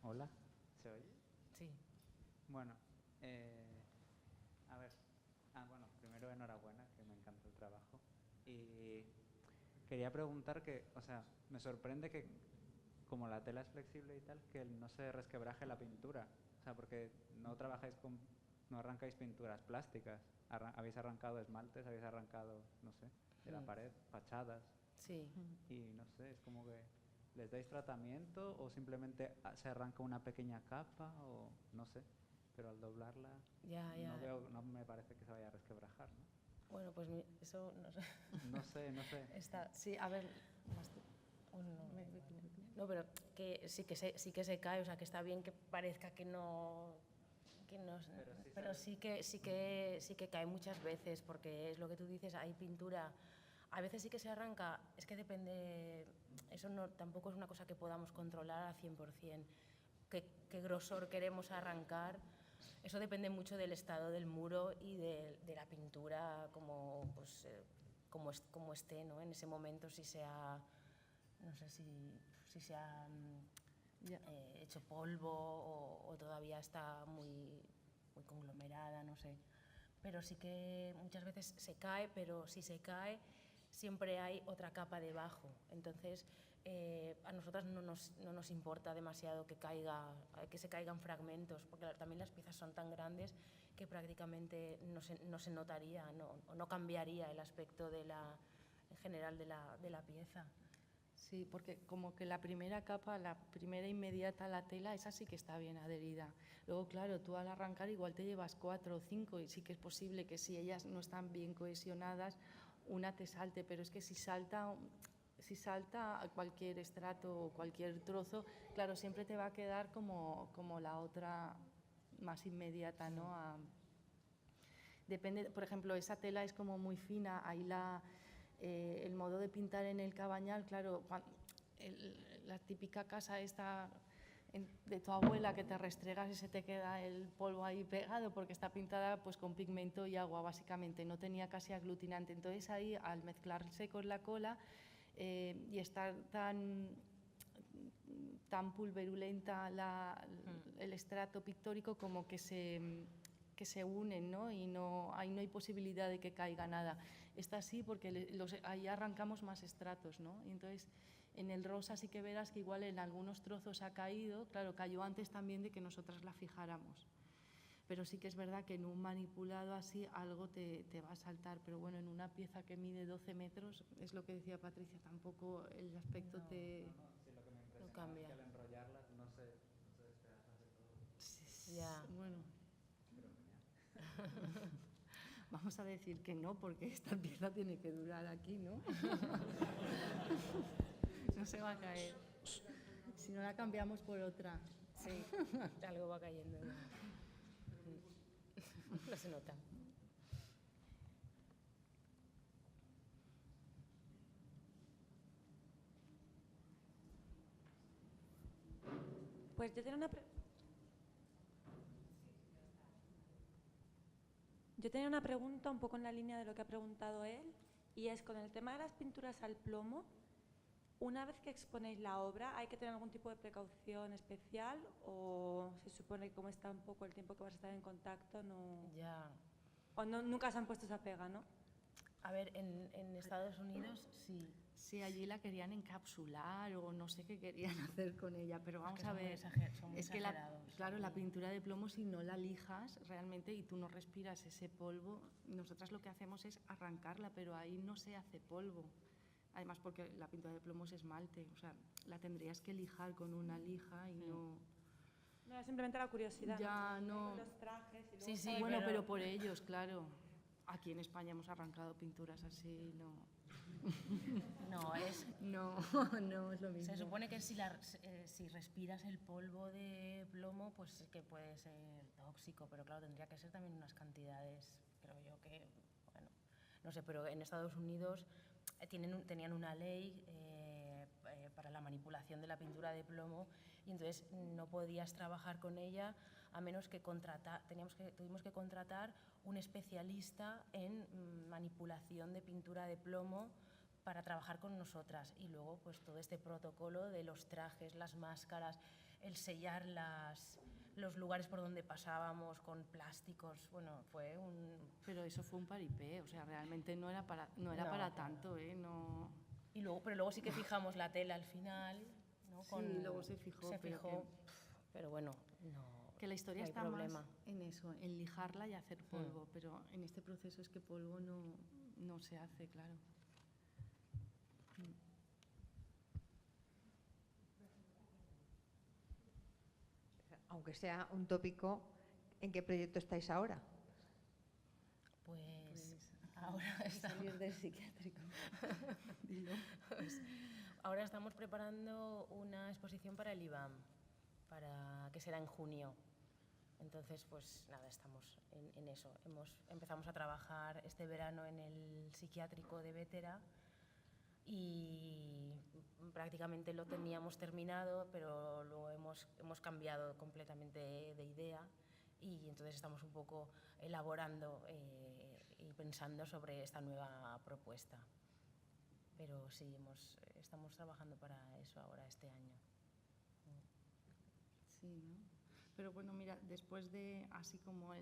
Speaker 4: Hola, ¿se oye?
Speaker 2: Sí.
Speaker 4: Bueno, a ver, bueno, primero enhorabuena, que me encanta el trabajo. Y quería preguntar o sea, me sorprende que como la tela es flexible y tal, que no se resquebraje la pintura. O sea, porque no arrancáis pinturas plásticas, habéis arrancado esmaltes, habéis arrancado, no sé, de la pared, fachadas.
Speaker 2: Sí.
Speaker 4: Y no sé, es como que ¿les dais tratamiento o simplemente se arranca una pequeña capa o no sé? pero al doblarla
Speaker 2: Ya.
Speaker 4: no me parece que se vaya a resquebrajar, ¿no?
Speaker 2: Bueno, pues eso no sé.
Speaker 4: No sé.
Speaker 2: Está,
Speaker 3: Sí, a ver,
Speaker 2: o no. No, pero que sí que se cae, o sea, que está bien que parezca que no, pero sí que cae muchas veces, porque es lo que tú dices, hay pintura, a veces sí que se arranca, es que depende, eso no, tampoco es una cosa que podamos controlar al 100%, qué grosor queremos arrancar, eso depende mucho del estado del muro y de la pintura como, pues, como esté, ¿no? En ese momento, si sea, no sé si se ha hecho polvo o todavía está muy conglomerada, no sé. Pero sí que muchas veces se cae, pero si se cae siempre hay otra capa debajo. Entonces a nosotras no nos importa demasiado que se caigan fragmentos, porque también las piezas son tan grandes que prácticamente no se notaría, no cambiaría el aspecto en general de la pieza.
Speaker 3: sí, porque como que la primera capa, la primera inmediata a la tela, esa sí que está bien adherida. Luego, claro, tú al arrancar igual te llevas 4 o 5 y sí que es posible que si ellas no están bien cohesionadas, una te salte, pero es que si salta a cualquier estrato o cualquier trozo, claro, siempre te va a quedar como la otra más inmediata, ¿no? Depende, por ejemplo, esa tela es como muy fina, ahí el modo de pintar en el Cabañal, claro, la típica casa esta de tu abuela que te restregas y se te queda el polvo ahí pegado porque está pintada pues con pigmento y agua básicamente, no tenía casi aglutinante. Entonces ahí al mezclarse con la cola y estar tan pulverulenta el estrato pictórico como que se unen, ¿no? Y ahí no hay posibilidad de que caiga nada. Está así porque ahí arrancamos más estratos, ¿no? Y entonces en el rosa sí que verás que igual en algunos trozos ha caído, claro, cayó antes también de que nosotras la fijáramos. Pero sí que es verdad que en un manipulado así algo te va a saltar, pero bueno, en una pieza que mide 12 metros, es lo que decía Patricia, tampoco el aspecto
Speaker 4: sí, lo que me impresiona
Speaker 2: cambia.
Speaker 4: es que al enrollarlas no se despedazan de todo.
Speaker 2: Ya.
Speaker 3: Bueno,
Speaker 4: Pero genial.
Speaker 3: vamos a decir que no, porque esta pieza tiene que durar aquí, ¿no? No se va a caer. Si no la cambiamos por otra.
Speaker 2: Sí, algo va cayendo. No se nota.
Speaker 5: Pues yo tenía una pregunta un poco en la línea de lo que ha preguntado él, y es con el tema de las pinturas al plomo. Una vez que exponéis la obra, ¿hay que tener algún tipo de precaución especial o se supone que como está un poco el tiempo que vas a estar en contacto, no?
Speaker 2: Ya.
Speaker 5: O no, nunca se han puesto esa pega, ¿no?
Speaker 2: A ver, en Estados Unidos sí.
Speaker 3: Sí, allí la querían encapsular o no sé qué querían hacer con ella, pero vamos a ver.
Speaker 2: Son muy
Speaker 3: Es que
Speaker 2: exagerados.
Speaker 3: la pintura de plomo, si no la lijas realmente y tú no respiras ese polvo, nosotras lo que hacemos es arrancarla, pero ahí no se hace polvo. Además, porque la pintura de plomo es esmalte, o sea, la tendrías que lijar con una lija y no.
Speaker 5: No, era simplemente la curiosidad.
Speaker 3: Ya no.
Speaker 5: Con los trajes y luego
Speaker 2: Sí, sí,
Speaker 3: Bueno,
Speaker 2: pero-
Speaker 3: pero por ellos, claro. Aquí en España hemos arrancado pinturas así, no.
Speaker 2: No,
Speaker 3: No es lo mismo.
Speaker 2: se supone que si respiras el polvo de plomo, pues sí que puede ser tóxico, pero claro, tendría que ser también unas cantidades, creo yo que, bueno, no sé, pero en Estados Unidos tenían una ley para la manipulación de la pintura de plomo y entonces no podías trabajar con ella a menos que tuvimos que contratar un especialista en manipulación de pintura de plomo para trabajar con nosotras y luego pues todo este protocolo de los trajes, las máscaras, el sellar los lugares por donde pasábamos con plásticos, bueno, fue un...
Speaker 3: Pero eso fue un paripé, o sea, realmente no era para
Speaker 2: No.
Speaker 3: tanto, ¿eh? No.
Speaker 2: Pero luego sí que fijamos la tela al final, ¿no?
Speaker 3: Sí, luego se fijó,
Speaker 2: pero bueno, no.
Speaker 3: Que la historia
Speaker 2: no hay
Speaker 3: está
Speaker 2: problema.
Speaker 3: más en eso, en lijarla y hacer polvo, pero en este proceso es que polvo no se hace, claro.
Speaker 6: Aunque sea un tópico, ¿En qué proyecto estáis ahora?
Speaker 2: Pues ahora estamos...
Speaker 3: Salir del psiquiátrico. Dilo.
Speaker 2: Pues ahora estamos preparando una exposición para el IBAM, que será en junio. Entonces, pues nada, estamos en eso. Empezamos a trabajar este verano en el psiquiátrico de Bétera y prácticamente lo teníamos terminado, pero luego hemos cambiado completamente de idea y entonces estamos un poco elaborando y pensando sobre esta nueva propuesta. Pero sí, estamos trabajando para eso ahora este año.
Speaker 3: Sí, ¿no? Pero bueno, mira, después de, así como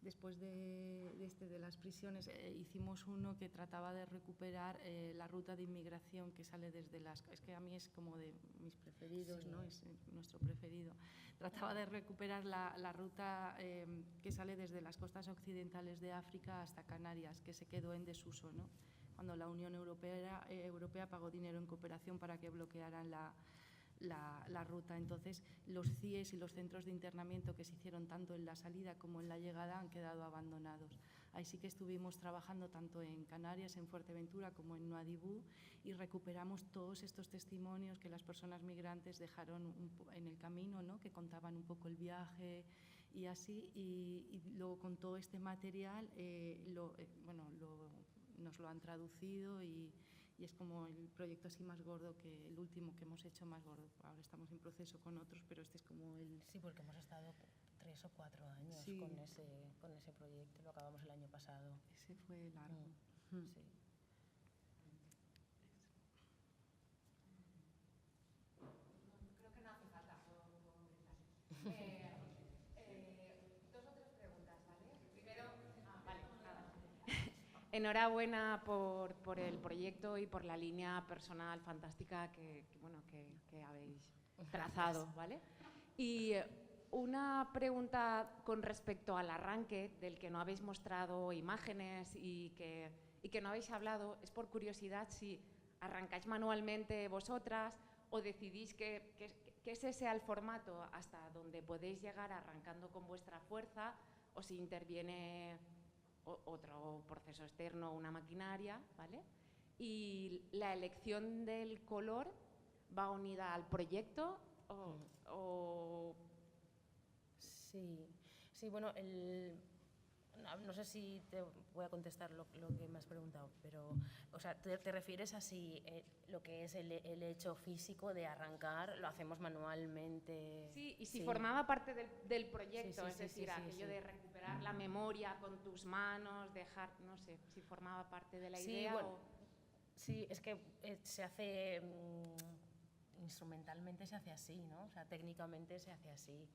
Speaker 3: después de las prisiones, hicimos uno que trataba de recuperar la ruta de inmigración que sale desde es que a mí es como de mis preferidos,
Speaker 2: sí,
Speaker 3: ¿no? Es nuestro preferido. Trataba de recuperar la ruta que sale desde las costas occidentales de África hasta Canarias, que se quedó en desuso, ¿no? Cuando la Unión Europea pagó dinero en cooperación para que bloquearan la ruta. Entonces, los CIEs y los centros de internamiento que se hicieron tanto en la salida como en la llegada han quedado abandonados. Ahí sí que estuvimos trabajando tanto en Canarias, en Fuerteventura, como en Nuadhibou, y recuperamos todos estos testimonios que las personas migrantes dejaron en el camino, ¿no? Que contaban un poco el viaje y así, y luego con todo este material nos lo han traducido y es como el proyecto así más gordo, que el último que hemos hecho más gordo. Ahora estamos en proceso con otros, pero este es como el...
Speaker 2: Sí, porque hemos estado 3 o 4 años
Speaker 3: Sí.
Speaker 2: con ese proyecto, lo acabamos el año pasado.
Speaker 3: Ese fue largo.
Speaker 2: Sí.
Speaker 7: Creo que no hace falta. Dos o tres preguntas, ¿vale? Primero, vale, nada. Enhorabuena por el proyecto y por la línea personal fantástica que habéis trazado, ¿vale? Y una pregunta con respecto al arranque, del que no habéis mostrado imágenes y que no habéis hablado, es por curiosidad si arrancáis manualmente vosotras o decidís que ese sea el formato hasta donde podéis llegar arrancando con vuestra fuerza, o si interviene otro proceso externo, una maquinaria, ¿vale? Y la elección del color va unida al proyecto o...
Speaker 2: Sí, bueno, no sé si te voy a contestar lo que me has preguntado, pero, o sea, te refieres a si lo que es el hecho físico de arrancar lo hacemos manualmente.
Speaker 7: Sí, y si formaba parte del proyecto,
Speaker 2: Sí,
Speaker 7: es decir, aquello de recuperar la memoria con tus manos, dejar, no sé, si formaba parte de la idea
Speaker 2: bueno, Sí, es que se hace, instrumentalmente se hace así, ¿no? O sea, técnicamente se hace así.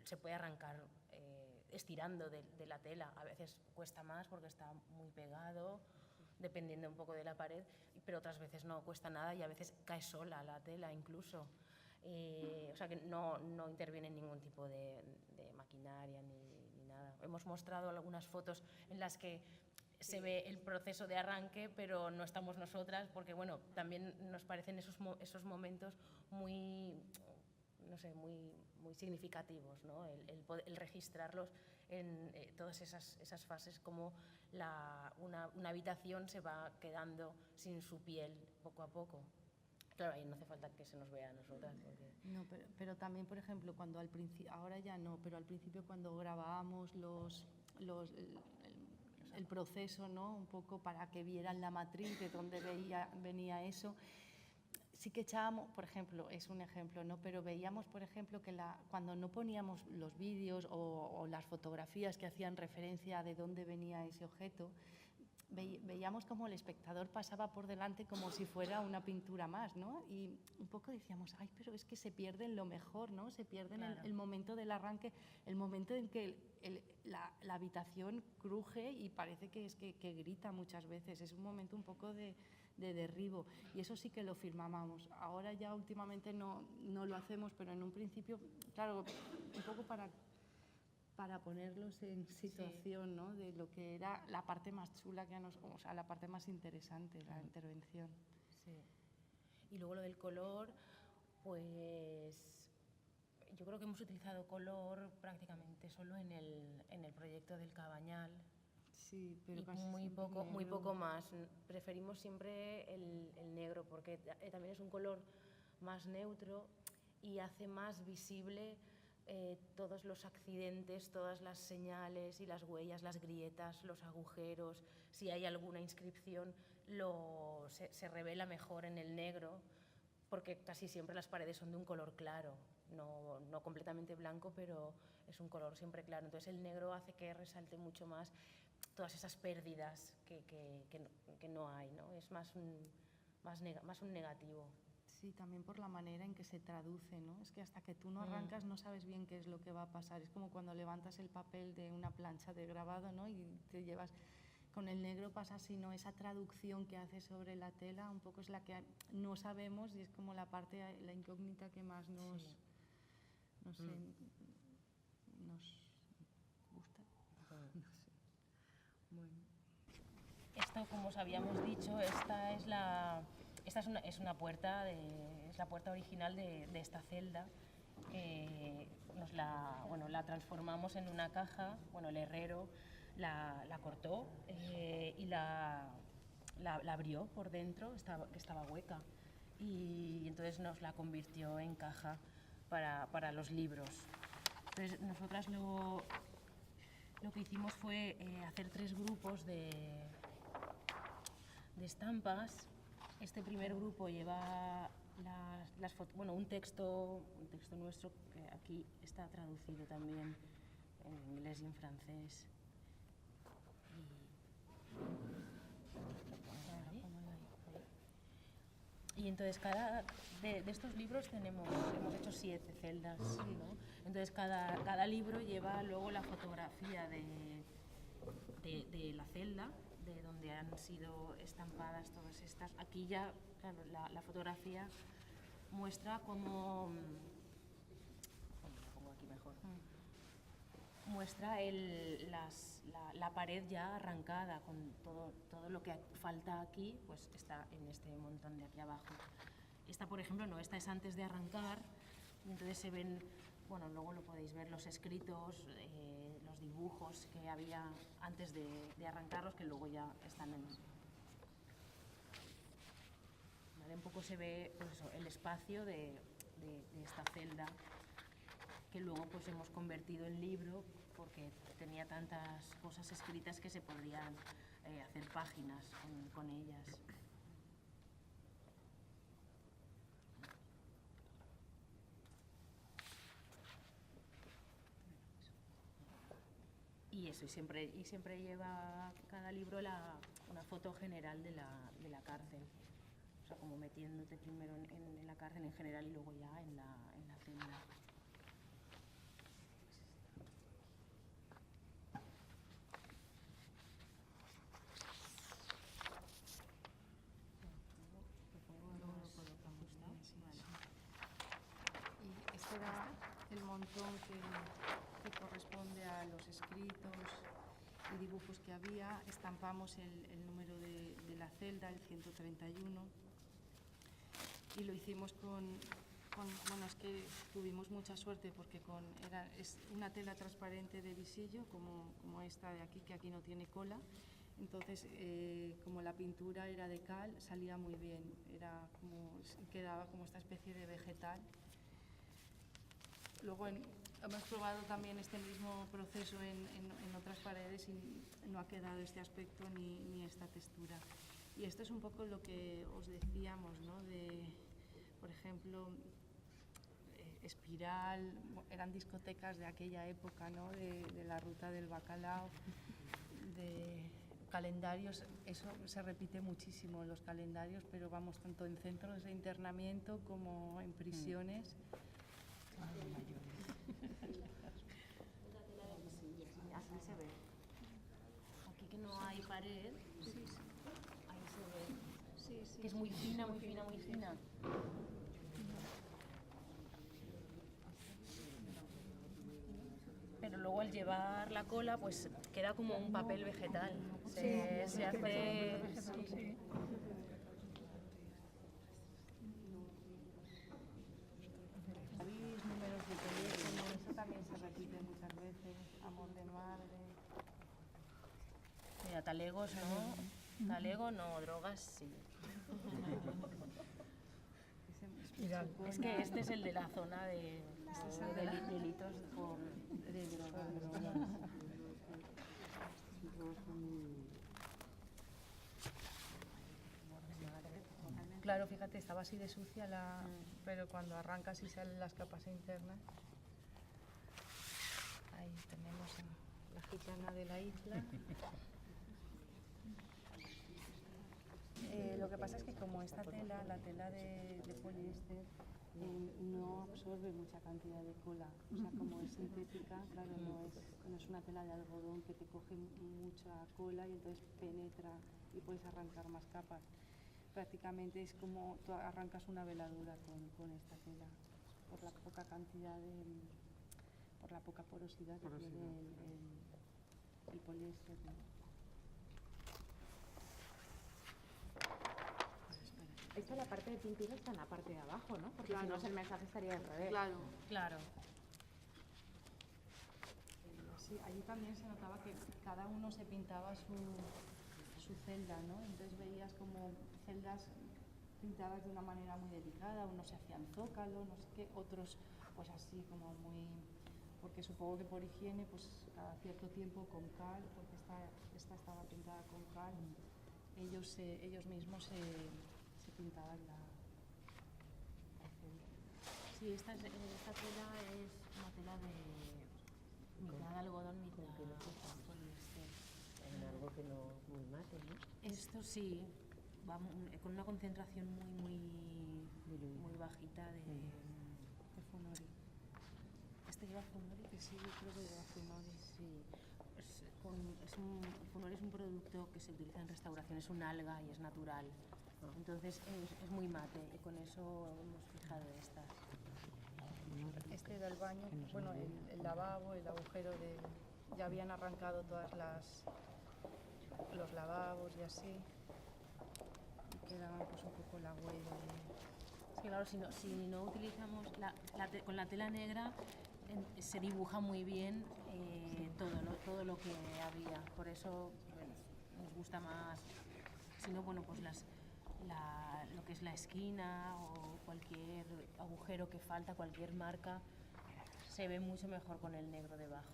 Speaker 2: Se puede arrancar estirando de la tela. A veces cuesta más porque está muy pegado, dependiendo un poco de la pared, pero otras veces no cuesta nada y a veces cae sola la tela incluso. O sea que no interviene ningún tipo de maquinaria ni nada. Hemos mostrado algunas fotos en las que se ve el proceso de arranque, pero no estamos nosotras porque, bueno, también nos parecen esos momentos muy, no sé, muy significativos, ¿no? El registrarlos en todas esas fases, como una habitación se va quedando sin su piel poco a poco. Claro, ahí no hace falta que se nos vea a nosotras. Porque...
Speaker 3: No, pero también, por ejemplo, cuando al principio, ahora ya no, pero al principio cuando grabábamos el proceso, ¿no? Un poco para que vieran la matriz de dónde venía eso, sí que echábamos, por ejemplo, es un ejemplo, ¿no? Pero veíamos, por ejemplo, que cuando no poníamos los vídeos o las fotografías que hacían referencia de dónde venía ese objeto, veíamos como el espectador pasaba por delante como si fuera una pintura más, ¿no? Y un poco decíamos, ay, pero es que se pierden lo mejor, ¿no? Se pierden
Speaker 2: claro.
Speaker 3: el momento del arranque, el momento en que la habitación cruje y parece que grita muchas veces. Es un momento un poco de derribo, y eso sí que lo filmábamos. Ahora ya últimamente no lo hacemos, pero en un principio, claro, un poco para ponerlos en situación, ¿no? De lo que era la parte más chula o sea, la parte más interesante, la intervención.
Speaker 2: Sí. Y luego lo del color, pues yo creo que hemos utilizado color prácticamente solo en el proyecto del Cabañal.
Speaker 3: Sí, pero
Speaker 2: Y
Speaker 3: casi
Speaker 2: muy
Speaker 3: siempre
Speaker 2: muy
Speaker 3: negro.
Speaker 2: poco más. Preferimos siempre el negro porque también es un color más neutro y hace más visible todos los accidentes, todas las señales y las huellas, las grietas, los agujeros. Si hay alguna inscripción, se revela mejor en el negro, porque casi siempre las paredes son de un color claro, no completamente blanco, pero es un color siempre claro. Entonces el negro hace que resalte mucho más todas esas pérdidas que no hay, ¿no? Es más un negativo.
Speaker 3: Sí, también por la manera en que se traduce, ¿no? Es que hasta que tú no arrancas no sabes bien qué es lo que va a pasar. Es como cuando levantas el papel de una plancha de grabado, ¿no? Y te llevas... Con el negro pasa así, ¿no? Esa traducción que hace sobre la tela un poco es la que no sabemos y es como la parte, la incógnita que más nos...
Speaker 2: Sí.
Speaker 3: No sé, nos gusta. No sé. Bueno.
Speaker 2: Esto, como os habíamos dicho, esta es una puerta, es la puerta original de esta celda. La transformamos en una caja. Bueno, el herrero la cortó y la abrió por dentro, que estaba hueca. Y entonces nos la convirtió en caja para los libros. Entonces, nosotras lo que hicimos fue hacer 3 grupos de estampas. Este primer grupo lleva un texto nuestro que aquí está traducido también en inglés y en francés. Y entonces de estos libros hemos hecho 7 celdas, ¿no? Entonces cada libro lleva luego la fotografía de la celda, de donde han sido estampadas todas estas. Aquí ya, claro, la fotografía muestra cómo... lo pongo aquí mejor. Muestra la pared ya arrancada, con todo lo que falta aquí, pues está en este montón de aquí abajo. Esta, por ejemplo, no, esta es antes de arrancar, y entonces se ven, bueno, luego lo podéis ver, los escritos, los dibujos que había antes de arrancarlos, que luego ya están en... ¿Vale? Un poco se ve, pues eso, el espacio de esta celda, que luego pues hemos convertido en libro porque tenía tantas cosas escritas que se podrían hacer páginas con ellas. Y eso, y siempre lleva cada libro una foto general de la cárcel. O sea, como metiéndote primero en la cárcel en general y luego ya en la celda.
Speaker 3: Y este era el montón que corresponde a los escritos y dibujos que había. Estampamos el número de la celda, el 131, y lo hicimos bueno, es que tuvimos mucha suerte porque es una tela transparente de visillo, como esta de aquí, que aquí no tiene cola. Entonces, como la pintura era de cal, salía muy bien, quedaba como esta especie de vegetal. Luego hemos probado también este mismo proceso en otras paredes y no ha quedado este aspecto ni esta textura. Y esto es un poco lo que os decíamos, ¿no? Por ejemplo, Espiral, eran discotecas de aquella época, ¿no? De la ruta del bacalao, de calendarios, eso se repite muchísimo en los calendarios, pero vamos, tanto en centros de internamiento como en prisiones.
Speaker 2: Así se ve. Aquí que no hay pared, ahí se ve. Que es muy fina, muy fina, muy fina. Pero luego al llevar la cola, pues queda como un papel vegetal. Se hace... ¿Sabéis números de teléfono? talegos no, talego no, drogas sí. Es que este es el de la zona de delitos de drogas.
Speaker 3: Claro, fíjate, estaba así de sucia, pero cuando arrancas y salen las capas internas. Ahí tenemos a la gitana de la isla. Lo que pasa es que como esta tela, la tela de poliéster, no absorbe mucha cantidad de cola. O sea, como es sintética, claro, no es una tela de algodón que te coge mucha cola y entonces penetra y puedes arrancar más capas. Prácticamente es como tú arrancas una veladura con esta tela, por la poca cantidad por la poca porosidad que tiene el poliéster, ¿no?
Speaker 7: Esta la parte de pintura está en la parte de abajo, ¿no? Porque si no el mensaje estaría al revés.
Speaker 2: Claro.
Speaker 3: Sí, allí también se notaba que cada uno se pintaba su celda, ¿no? Entonces veías como celdas pintadas de una manera muy delicada, unos se hacían zócalo, no sé qué, otros pues así como muy... Porque supongo que por higiene, pues cada cierto tiempo con cal, porque esta estaba pintada con cal, ellos mismos se pintaban la celda.
Speaker 2: Sí, esta tela es una tela de mitad algodón, mitad poliéster.
Speaker 6: En algo que no muy mate, ¿no?
Speaker 2: Esto sí, va con una concentración muy bajita de funori. ¿Este lleva funori?
Speaker 3: Que sí, yo creo que lleva funori.
Speaker 2: Sí. El funori es un producto que se utiliza en restauración, es un alga y es natural. Entonces es muy mate y con eso hemos fijado estas.
Speaker 3: Este era el baño, bueno, el lavabo, el agujero ya habían arrancado todas los lavabos y así. Y quedaba pues un poco la huella.
Speaker 2: Es que claro, si no utilizamos con la tela negra se dibuja muy bien todo lo que había. Por eso bueno, nos gusta más. Si no, bueno, pues lo que es la esquina o cualquier agujero que falta, cualquier marca, se ve mucho mejor con el negro debajo.